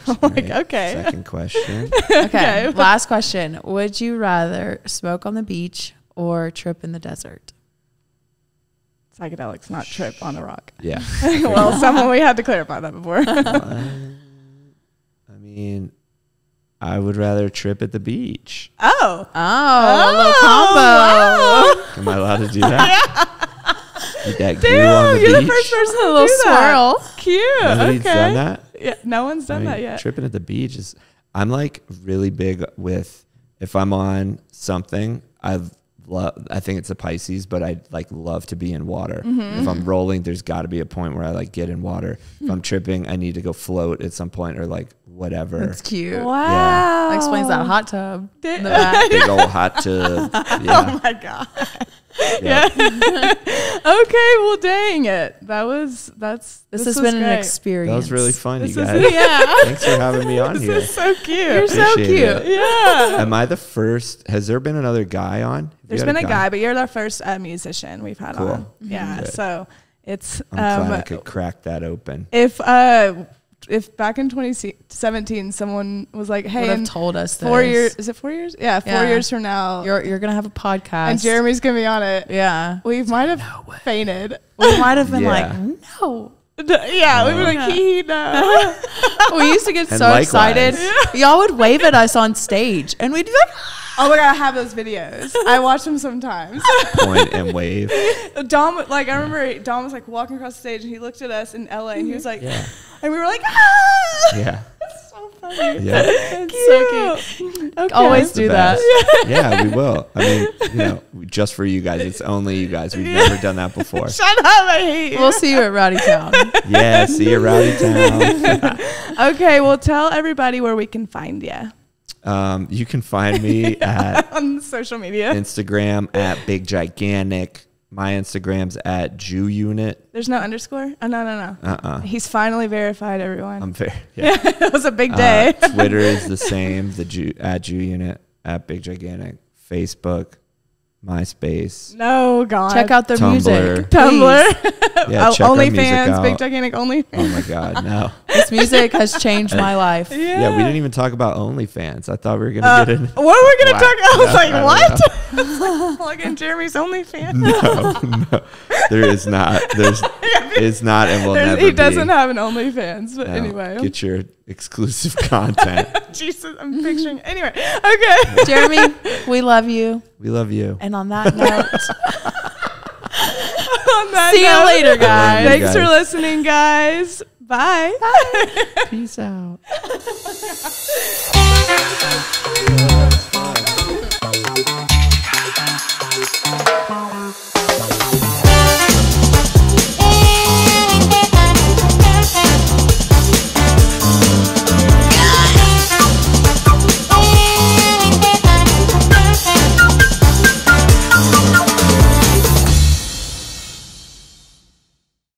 I'm like, Right. okay. Second question. Okay. Last question. Would you rather smoke on the beach or trip in the desert? Psychedelics, not trip on a rock. Yeah. Well, we had to clarify that before. I mean, I would rather trip at the beach. Oh. Oh, a little combo. Am I allowed to do that? Eat that goo on Damn, the you're the beach. first person to A little do that. swirl. Cute. Nobody's Okay. done that. Yeah, no one's done I mean, that yet. Tripping at the beach is. I'm like really big with if I'm on something. I think it's a Pisces, but I like love to be in water. Mm-hmm. If I'm rolling, there's got to be a point where I like get in water. If I'm tripping, I need to go float at some point or like whatever. That's cute. Wow. That explains that hot tub Did- in the back. Big old hot tub. Oh Yeah. my god. yeah. Okay, well dang it. This This has was been an great. experience. That was really fun, This you is- guys. Yeah. Thanks for having me on This here. is so cute. You're so Appreciate cute. it. Yeah. Am I the first? Has there been another guy on? Have you There's had been a guy, but you're the first musician we've had Cool. on. Yeah. Good. So it's I'm glad I could crack that open. if back in 2017 someone was like, hey, Would have in told us 4 this. years, is it 4 years? Yeah, 4 Yeah. years from now, You're gonna have a podcast, and Jeremy's gonna be on it. Yeah. We might have fainted. We might have been Yeah. like, no. Yeah, we were like, no. We used to get And so excited. likewise. Y'all would wave at us on stage, and we'd be like, Oh my god, I have those videos. I watch them sometimes. Point and wave. Dom, like I remember, Dom was like walking across the stage, and he looked at us in LA, and he was like, Yeah. and we were like, ah! Yeah. It's so funny. Yeah. it's so cute. Okay. Always The do best. that. Yeah, we will. I mean, just for you guys. It's only you guys. We've never done that before. Shut up! I hate you. We'll see you at Rowdy Town. Yeah, see you Rowdy Town. Okay, well, tell everybody where we can find you You can find me at on social media. Instagram at Big Gigantic. My Instagram's at Jew Unit. There's no underscore? Oh, no. Uh-uh. He's finally verified, everyone. I'm fair. Yeah. It was a big day. Twitter is the same. The Jew at Jew Unit at Big Gigantic. Facebook, MySpace. No, God. Check out their Tumblr. music. Tumblr. Yeah, check our music OnlyFans, out. Big Gigantic Only. Oh my God, no. This music has changed my life. Yeah, we didn't even talk about OnlyFans. I thought we were gonna get in. What are we going to Wow. talk? I was No, like, I what? don't I was like, plug in Jeremy's OnlyFans. No, there is not. Is not, and will never He be. doesn't have an OnlyFans, but No, anyway. get your exclusive content. Jesus, I'm picturing. Anyway, okay. Jeremy, we love you. We love you. And on that note, On that see you note, later, guys. Thanks for guys. listening, guys. Bye. Peace out.